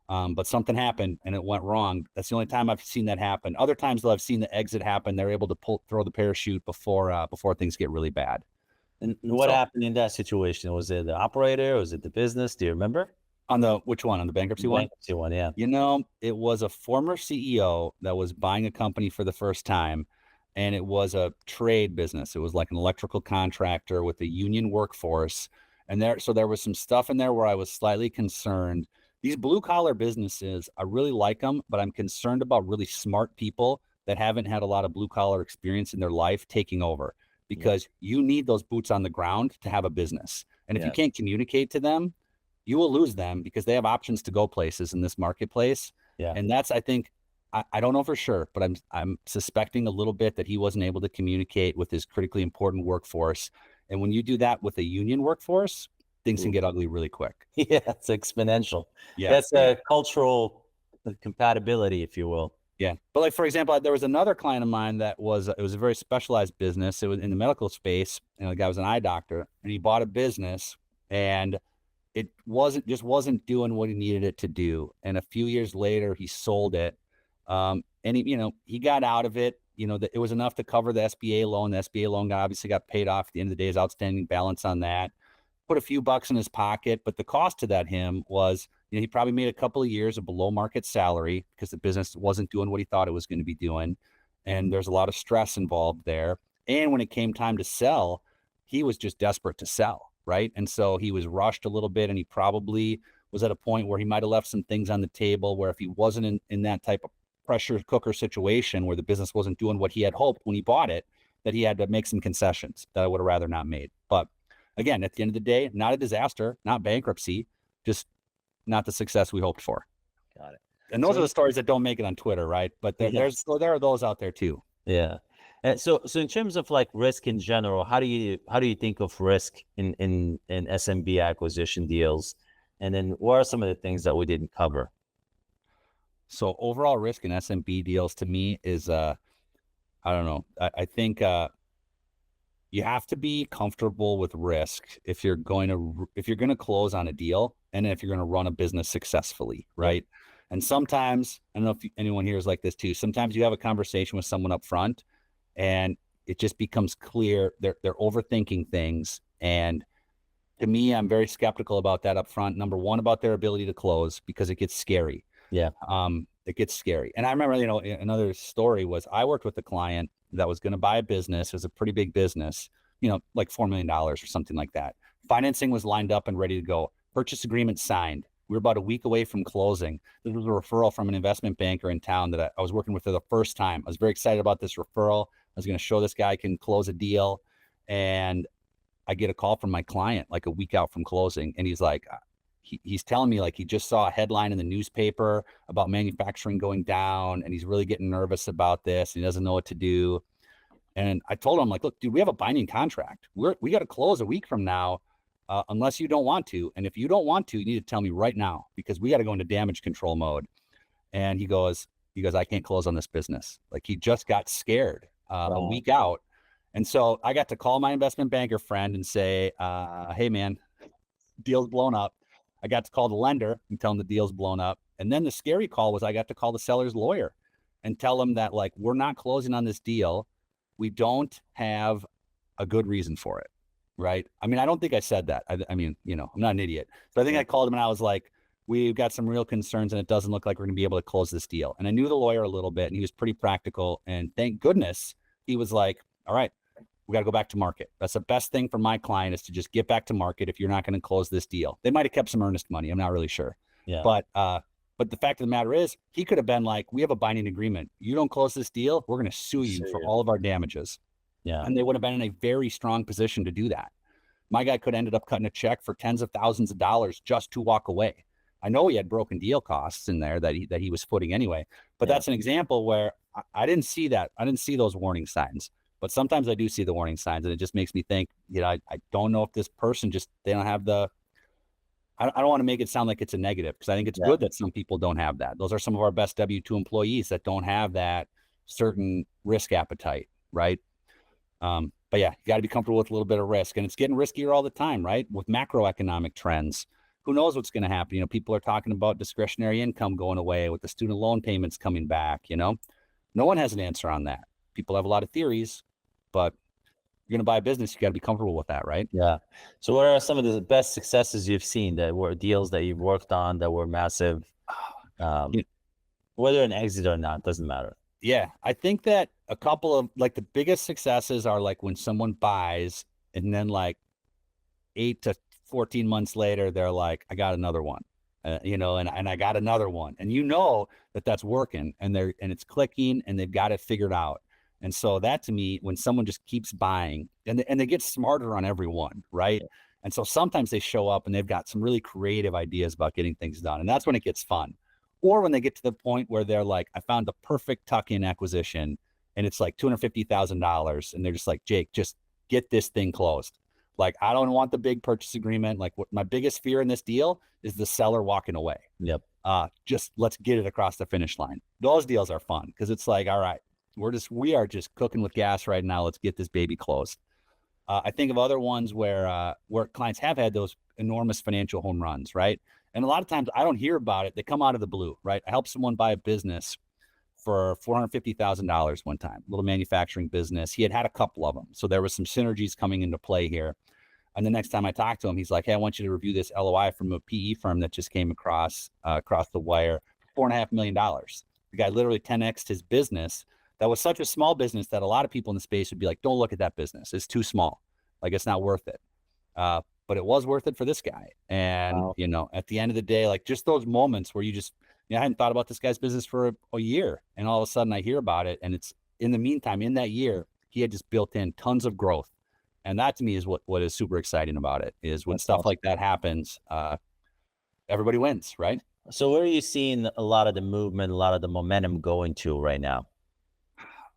But something happened and it went wrong. That's the only time I've seen that happen. Other times, though, I've seen the exit happen. They're able to throw the parachute before things get really bad. And what happened in that situation? Was it the operator? Was it the business? Do you remember? On which one? On the bankruptcy one? Bankruptcy one, yeah. It was a former CEO that was buying a company for the first time, and it was a trade business. It was like an electrical contractor with a union workforce. And there was some stuff in there where I was slightly concerned. These blue collar businesses, I really like them, but I'm concerned about really smart people that haven't had a lot of blue collar experience in their life taking over, because you need those boots on the ground to have a business. And if you can't communicate to them, you will lose them, because they have options to go places in this marketplace. Yeah. And that's, I think, I don't know for sure, but I'm suspecting a little bit that he wasn't able to communicate with his critically important workforce. And when you do that with a union workforce, things can get ugly really quick. Yeah, it's exponential. Yeah. That's a cultural compatibility, if you will. Yeah. But like, for example, there was another client of mine it was a very specialized business. It was in the medical space, and the guy was an eye doctor, and he bought a business, and it wasn't doing what he needed it to do. And a few years later, he sold it. And he got out of it. It was enough to cover the SBA loan. The SBA loan obviously got paid off at the end of the day. His outstanding balance on that. Put a few bucks in his pocket, but the cost to that him was, he probably made a couple of years of below market salary because the business wasn't doing what he thought it was going to be doing. And there's a lot of stress involved there. And when it came time to sell, he was just desperate to sell. Right. And so he was rushed a little bit, and he probably was at a point where he might've left some things on the table where if he wasn't in that type of pressure cooker situation where the business wasn't doing what he had hoped when he bought it, that he had to make some concessions that I would have rather not made. But again, at the end of the day, not a disaster, not bankruptcy, just not the success we hoped for. Got it. And those are the stories that don't make it on Twitter, right? But there are those out there too. Yeah. So in terms of like risk in general, how do you think of risk in SMB acquisition deals? And then what are some of the things that we didn't cover? So overall risk in SMB deals to me is, I don't know. I think you have to be comfortable with risk if you're going to close on a deal, and if you're going to run a business successfully, right? And sometimes, I don't know if anyone here is like this too. Sometimes you have a conversation with someone up front, and it just becomes clear they're overthinking things. And to me, I'm very skeptical about that up front. Number one, about their ability to close, because it gets scary. Yeah. It gets scary. And I remember, another story was I worked with a client that was going to buy a business. It was a pretty big business, like $4 million or something like that. Financing was lined up and ready to go. Purchase agreement signed. We were about a week away from closing. This was a referral from an investment banker in town that I was working with for the first time. I was very excited about this referral. I was going to show this guy I can close a deal. And I get a call from my client like a week out from closing. And he's like, he's telling me like he just saw a headline in the newspaper about manufacturing going down, and he's really getting nervous about this. And he doesn't know what to do. And I told him, like, look, dude, we have a binding contract. We got to close a week from now, unless you don't want to. And if you don't want to, you need to tell me right now, because we got to go into damage control mode. And he goes, I can't close on this business. Like, he just got scared a week out. And so I got to call my investment banker friend and say, hey man, deal's blown up. I got to call the lender and tell him the deal's blown up. And then the scary call was I got to call the seller's lawyer and tell him that, like, we're not closing on this deal. We don't have a good reason for it. Right. I mean, I don't think I said that. I mean, I'm not an idiot. So I think I called him and I was like, we've got some real concerns and it doesn't look like we're going to be able to close this deal. And I knew the lawyer a little bit, and he was pretty practical. And thank goodness he was like, all right, we got to go back to market. That's the best thing for my client, is to just get back to market if you're not going to close this deal. They might have kept some earnest money. I'm not really sure. Yeah. But the fact of the matter is, he could have been like, we have a binding agreement. You don't close this deal, we're going to sue you for all of our damages. Yeah. And they would have been in a very strong position to do that. My guy could have ended up cutting a check for tens of thousands of dollars just to walk away. I know he had broken deal costs in there that he was footing anyway, but that's an example where I didn't see that. I didn't see those warning signs. But sometimes I do see the warning signs, and it just makes me think, I don't know if this person they don't have I don't want to make it sound like it's a negative, because I think it's good that some people don't have that. Those are some of our best W-2 employees that don't have that certain risk appetite, right? But yeah, you got to be comfortable with a little bit of risk, and it's getting riskier all the time, right? With macroeconomic trends, who knows what's going to happen? People are talking about discretionary income going away, with the student loan payments coming back. No one has an answer on that. People have a lot of theories, but you're going to buy a business, you got to be comfortable with that, right? Yeah. So what are some of the best successes you've seen, that were deals that you've worked on that were massive? Whether an exit or not, doesn't matter. Yeah. I think that a couple of like the biggest successes are like when someone buys, and then like 8 to 14 months later, they're like, I got another one, and I got another one, and that's working, and it's clicking, and they've got it figured out. And so that, to me, when someone just keeps buying, and they get smarter on every one, right? Yeah. And so sometimes they show up and they've got some really creative ideas about getting things done. And that's when it gets fun. Or when they get to the point where they're like, I found the perfect tuck-in acquisition, and it's like $250,000. And they're just like, Jake, just get this thing closed. Like, I don't want the big purchase agreement. Like, what my biggest fear in this deal is the seller walking away. Yep. Just let's get it across the finish line. Those deals are fun, because it's like, all right, we are just cooking with gas right now. Let's get this baby closed. I think of other ones where clients have had those enormous financial home runs, right? And a lot of times I don't hear about it. They come out of the blue, right? I helped someone buy a business for $450,000 one time, little manufacturing business. He had a couple of them. So there was some synergies coming into play here. And the next time I talked to him, he's like, hey, I want you to review this LOI from a PE firm that just came across the wire, $4.5 million. The guy literally 10x'd his business. That was such a small business that a lot of people in the space would be like, don't look at that business. It's too small. Like, it's not worth it. But it was worth it for this guy. And, wow. At the end of the day, like, just those moments where you just, I hadn't thought about this guy's business for a year. And all of a sudden I hear about it. And it's, in the meantime, in that year, he had just built in tons of growth. And that, to me, is what is super exciting about it, is when stuff like that happens, everybody wins, right? So where are you seeing a lot of the movement, a lot of the momentum going to right now?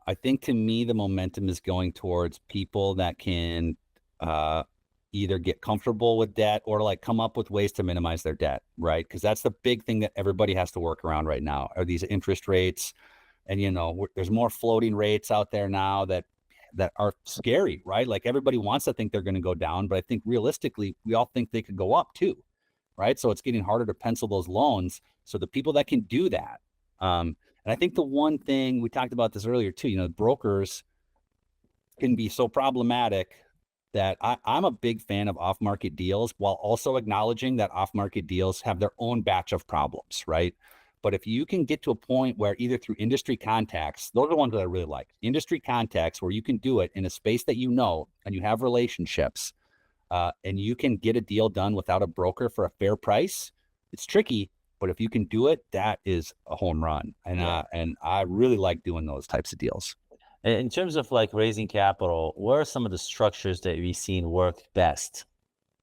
I think, to me, the momentum is going towards people that can either get comfortable with debt or like come up with ways to minimize their debt, right? Because that's the big thing that everybody has to work around right now, are these interest rates. And, there's more floating rates out there now that that are scary, right? Like everybody wants to think they're going to go down, but I think realistically, we all think they could go up too, right? So it's getting harder to pencil those loans. So the people that can do that, and I think the one thing we talked about this earlier too, brokers can be so problematic that I'm a big fan of off-market deals, while also acknowledging that off-market deals have their own batch of problems, right? But if you can get to a point where either through industry contacts, those are the ones that I really like, industry contacts where you can do it in a space that and you have relationships, and you can get a deal done without a broker for a fair price. It's tricky, but if you can do it, that is a home run. And and I really like doing those types of deals. In terms of like raising capital, what are some of the structures that we've seen work best?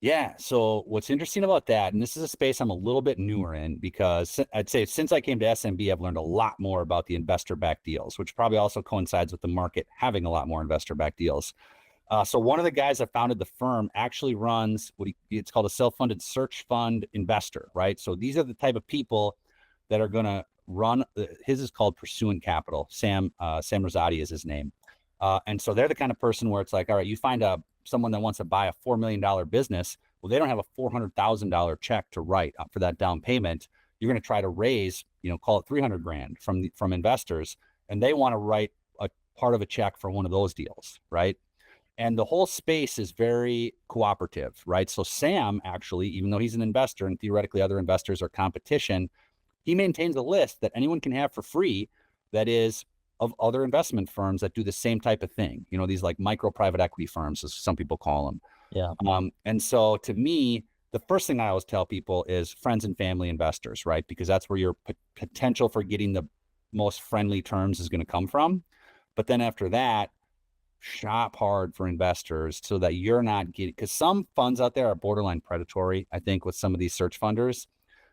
Yeah. So what's interesting about that, and this is a space I'm a little bit newer in, because I'd say since I came to SMB, I've learned a lot more about the investor-backed deals, which probably also coincides with the market having a lot more investor-backed deals. So one of the guys that founded the firm actually runs it's called a self-funded search fund investor, right? So these are the type of people that are going to run. His is called Pursuant Capital. Sam Rosati is his name. And so they're the kind of person where it's like, all right, you find someone that wants to buy a $4 million business. Well, they don't have a $400,000 check to write for that down payment. You're going to try to raise, call it 300 grand from investors, and they want to write a part of a check for one of those deals, right? And the whole space is very cooperative, right? So Sam actually, even though he's an investor and theoretically other investors are competition, he maintains a list that anyone can have for free that is of other investment firms that do the same type of thing. These like micro private equity firms, as some people call them. Yeah. And so to me, the first thing I always tell people is friends and family investors, right? Because that's where your potential for getting the most friendly terms is going to come from. But then after that, shop hard for investors so that you're not getting, because some funds out there are borderline predatory, I think, with some of these search funders.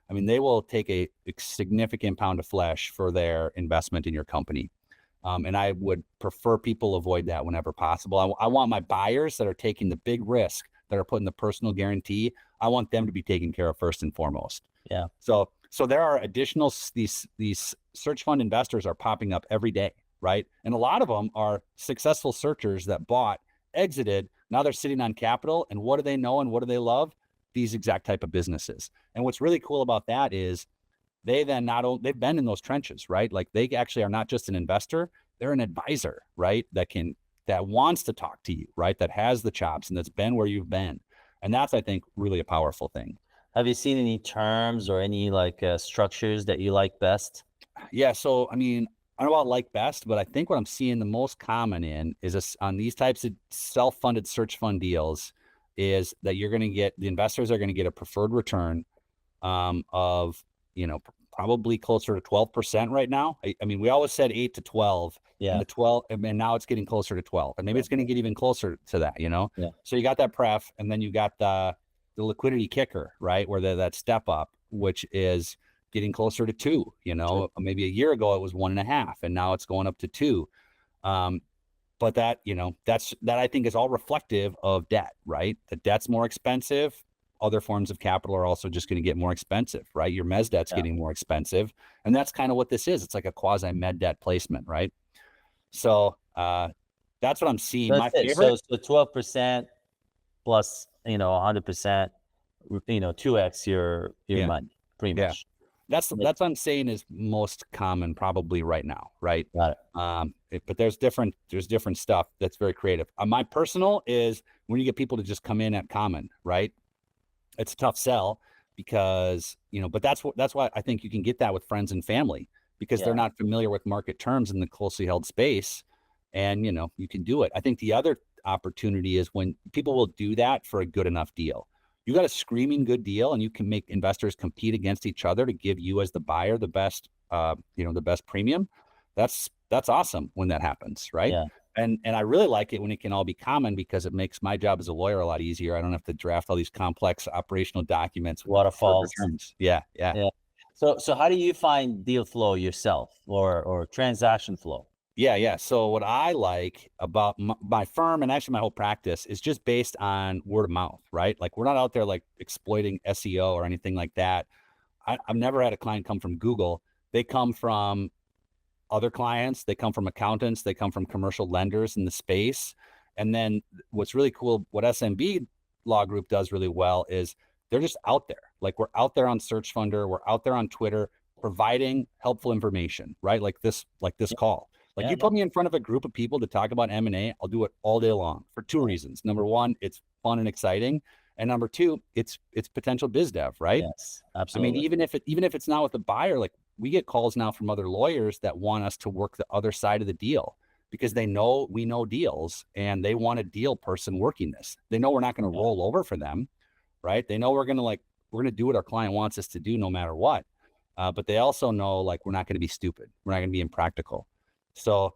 I mean, they will take a significant pound of flesh for their investment in your company. And I would prefer people avoid that whenever possible. I want my buyers that are taking the big risk, that are putting the personal guarantee, I want them to be taken care of first and foremost. Yeah. So there are additional, these search fund investors are popping up every day, right? And a lot of them are successful searchers that bought, exited, now they're sitting on capital, and what do they know and what do they love? These exact type of businesses. And what's really cool about that is they've been in those trenches, right? Like they actually are not just an investor, they're an advisor, right? That wants to talk to you, right? That has the chops and that's been where you've been. And that's, I think, really a powerful thing. Have you seen any terms or any structures that you like best? Yeah. So, I mean, I don't know about like best, but I think what I'm seeing the most common on these types of self-funded search fund deals is that the investors are going to get a preferred return of, probably closer to 12% right now. I mean, we always said 8 to 12. Yeah. And the 12, and now it's getting closer to 12, and maybe it's going to get even closer to that, Yeah. So you got that pref, and then you got the liquidity kicker, right? Where that step up, which is getting closer to 2, Sure. Maybe a year ago it was 1.5, and now it's going up to 2. But that, that I think is all reflective of debt, right? The debt's more expensive. Other forms of capital are also just going to get more expensive, right? Your mezz debt's getting more expensive. And that's kind of what this is. It's like a quasi med debt placement, right? So that's what I'm seeing. That's My it. favorite. So 12% plus, 100%, 2x your money, pretty much. That's what I'm saying is most common probably right now, right? Got it. But there's different stuff that's very creative. My personal is when you get people to just come in at common, right? It's a tough sell because, but that's why I think you can get that with friends and family, because they're not familiar with market terms in the closely held space, and, you can do it. I think the other opportunity is when people will do that for a good enough deal. You got a screaming good deal and you can make investors compete against each other to give you as the buyer the best, the best premium. That's awesome when that happens, right? Yeah. And I really like it when it can all be common, because it makes my job as a lawyer a lot easier. I don't have to draft all these complex operational documents. Waterfalls. Yeah. So how do you find deal flow yourself or transaction flow? Yeah. So what I like about my firm, and actually my whole practice, is just based on word of mouth, right? Like we're not out there like exploiting SEO or anything like that. I've never had a client come from Google. They come from other clients. They come from accountants. They come from commercial lenders in the space. And then what's really cool, what SMB Law Group does really well is they're just out there. Like we're out there on Search Funder. We're out there on Twitter providing helpful information, right? Like this call. Like you put me in front of a group of people to talk about M&A, I'll do it all day long for two reasons. Number one, it's fun and exciting. And number two, it's potential biz dev, right? Yes, absolutely. I mean, even if it's not with the buyer, like we get calls now from other lawyers that want us to work the other side of the deal because they know we know deals and they want a deal person working this. They know we're not going to roll over for them, right? They know we're going to do what our client wants us to do no matter what. But they also know like we're not going to be stupid. We're not going to be impractical. So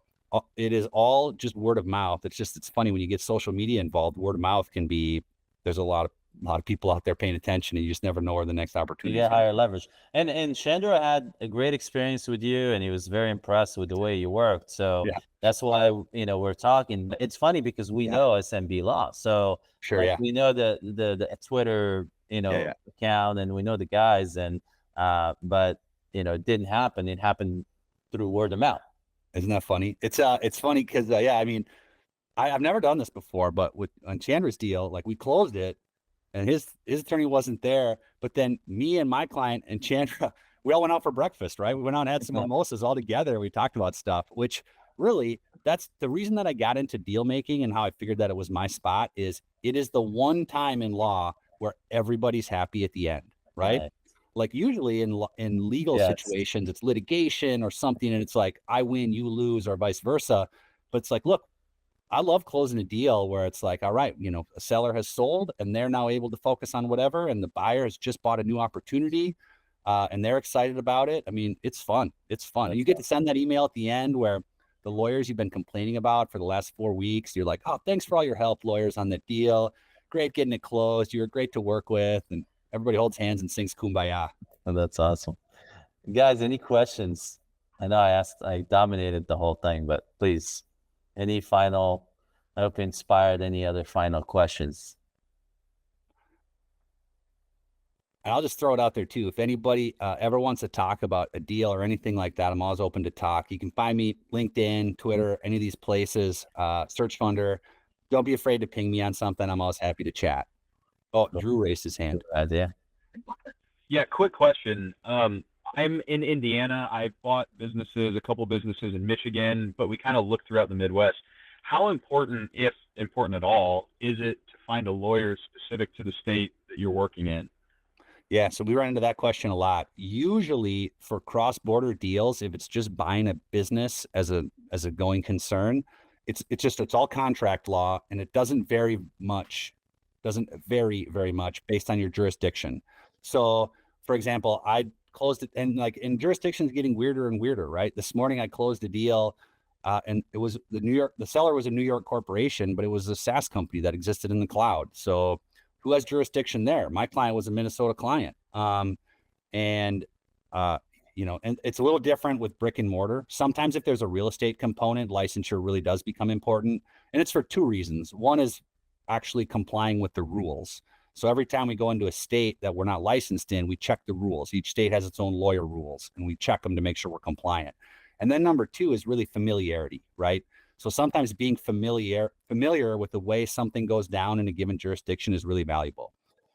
it is all just word of mouth. It's funny when you get social media involved, word of mouth can be, there's a lot of people out there paying attention and you just never know where the next opportunity is. You get higher leverage. And Chandra had a great experience with you and he was very impressed with the way you worked. So that's why, we're talking. It's funny because we know SMB law. So we know the Twitter, account and we know the guys and, but it didn't happen. It happened through word of mouth. Isn't that funny? It's funny because I mean, I've never done this before, but on Chandra's deal, like we closed it, and his attorney wasn't there. But then me and my client and Chandra, we all went out for breakfast, right? We went out and had some mimosas all together. We talked about stuff, which really that's the reason that I got into deal making and how I figured that it was my spot. Is it is the one time in law where everybody's happy at the end, right? Like usually in legal situations, it's litigation or something. And it's like, I win, you lose, or vice versa. But it's like, look, I love closing a deal where it's like, all right, a seller has sold and they're now able to focus on whatever. And the buyer has just bought a new opportunity and they're excited about it. I mean, it's fun. It's fun. And you get to send that email at the end where the lawyers you've been complaining about for the last 4 weeks, you're like, oh, thanks for all your help, lawyers, on that deal. Great getting it closed. You're great to work with. And everybody holds hands and sings Kumbaya. Oh, that's awesome. Guys, any questions? I know I dominated the whole thing, but please, I hope inspired any other final questions. And I'll just throw it out there too. If anybody ever wants to talk about a deal or anything like that, I'm always open to talk. You can find me LinkedIn, Twitter, any of these places, Search Funder. Don't be afraid to ping me on something. I'm always happy to chat. Oh, Drew raised his hand. Yeah, quick question. I'm in Indiana. I bought a couple businesses in Michigan, but we kind of look throughout the Midwest. How important, if important at all, is it to find a lawyer specific to the state that you're working in? Yeah, so we run into that question a lot. Usually for cross-border deals, if it's just buying a business as a going concern, it's all contract law, and it doesn't vary very much based on your jurisdiction. So, for example, I closed it, and in jurisdictions getting weirder and weirder, right? This morning I closed a deal, and it was the seller was a New York corporation, but it was a SaaS company that existed in the cloud. So who has jurisdiction there? My client was a Minnesota client. And it's a little different with brick and mortar. Sometimes if there's a real estate component, licensure really does become important. And it's for two reasons. One is actually complying with the rules. So every time we go into a state that we're not licensed in, we check the rules. Each state has its own lawyer rules, and we check them to make sure we're compliant. And then number two is really familiarity, right? So sometimes being familiar with the way something goes down in a given jurisdiction is really valuable.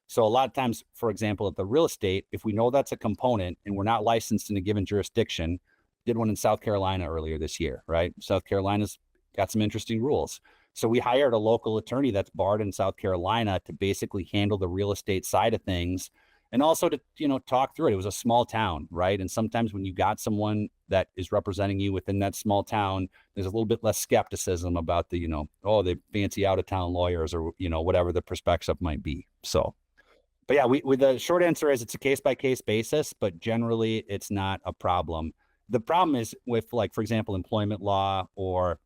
So a lot of times, for example, at the real estate, if we know that's a component and we're not licensed in a given jurisdiction, did one in South Carolina earlier this year, right? South Carolina's got some interesting rules. So we hired a local attorney that's barred in South Carolina to basically handle the real estate side of things and also to, talk through it. It was a small town, right? And sometimes when you got someone that is representing you within that small town, there's a little bit less skepticism about the, they fancy out of town lawyers or, whatever the perspective might be. So, but yeah, with the short answer is it's a case by case basis, but generally it's not a problem. The problem is with for example, employment law, or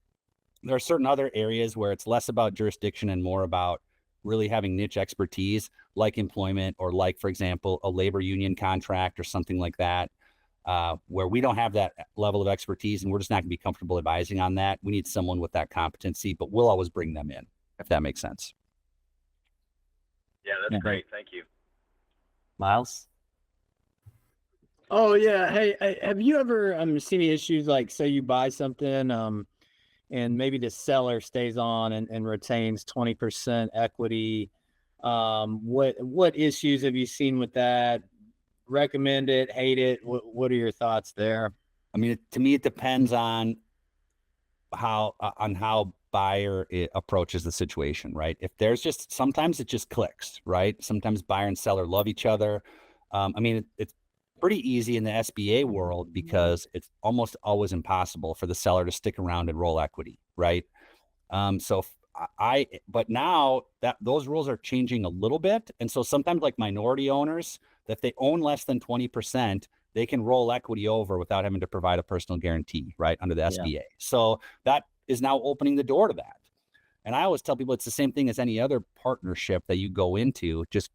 there are certain other areas where it's less about jurisdiction and more about really having niche expertise, like employment, or for example, a labor union contract or something like that, where we don't have that level of expertise and we're just not gonna be comfortable advising on that. We need someone with that competency, but we'll always bring them in, if that makes sense. Yeah, that's great. Thank you. Miles? Oh yeah. Hey, have you ever seen any issues like say you buy something and maybe the seller stays on and retains 20% equity? What issues have you seen with that? Recommend it, hate it? What are your thoughts there? I mean, to me, it depends on how buyer approaches the situation, right? If there's just sometimes it just clicks, right? Sometimes buyer and seller love each other. I mean, it's pretty easy in the SBA world because it's almost always impossible for the seller to stick around and roll equity, right? So but now that those rules are changing a little bit. And so sometimes like minority owners, that if they own less than 20%, they can roll equity over without having to provide a personal guarantee, right? Under the SBA. So that is now opening the door to that. And I always tell people it's the same thing as any other partnership that you go into. Just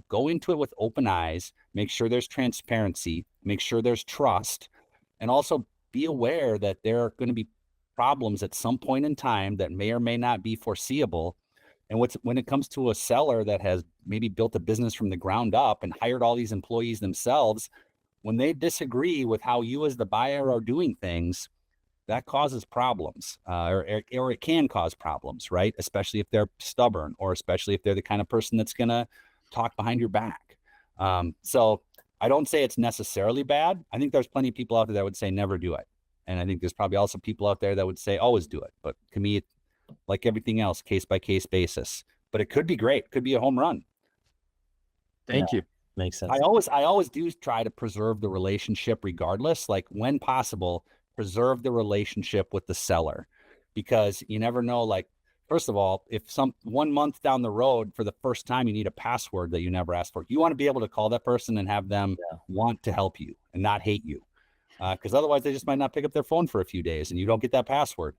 go into it with open eyes, make sure there's transparency, make sure there's trust, and also be aware that there are going to be problems at some point in time that may or may not be foreseeable. And when it comes to a seller that has maybe built a business from the ground up and hired all these employees themselves, when they disagree with how you as the buyer are doing things, that causes problems, or it can cause problems, right? Especially if they're stubborn, or especially if they're the kind of person that's going to talk behind your back. So I don't say it's necessarily bad. I think there's plenty of people out there that would say never do it. And I think there's probably also people out there that would say always do it. But to me, like everything else, case by case basis. But it could be great. It could be a home run. Thank you. Makes sense. I always do try to preserve the relationship regardless. Like when possible, preserve the relationship with the seller, because you never know. Like, first of all, if 1 month down the road for the first time you need a password that you never asked for, you want to be able to call that person and have them want to help you and not hate you, because otherwise they just might not pick up their phone for a few days and you don't get that password.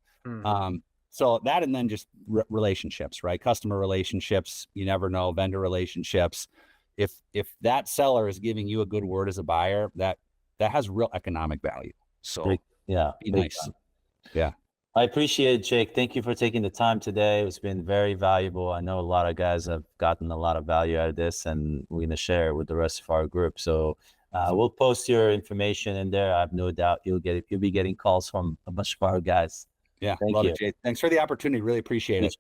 So that, and then just relationships, right? Customer relationships, you never know. Vendor relationships. If that seller is giving you a good word as a buyer, that has real economic value. So be nice. Time. Yeah. I appreciate it, Jake. Thank you for taking the time today. It's been very valuable. I know a lot of guys have gotten a lot of value out of this, and we're going to share it with the rest of our group. So we'll post your information in there. I have no doubt you'll be getting calls from a bunch of our guys. Yeah. Thank Love you. it, Jay. Thanks for the opportunity. Really appreciate it.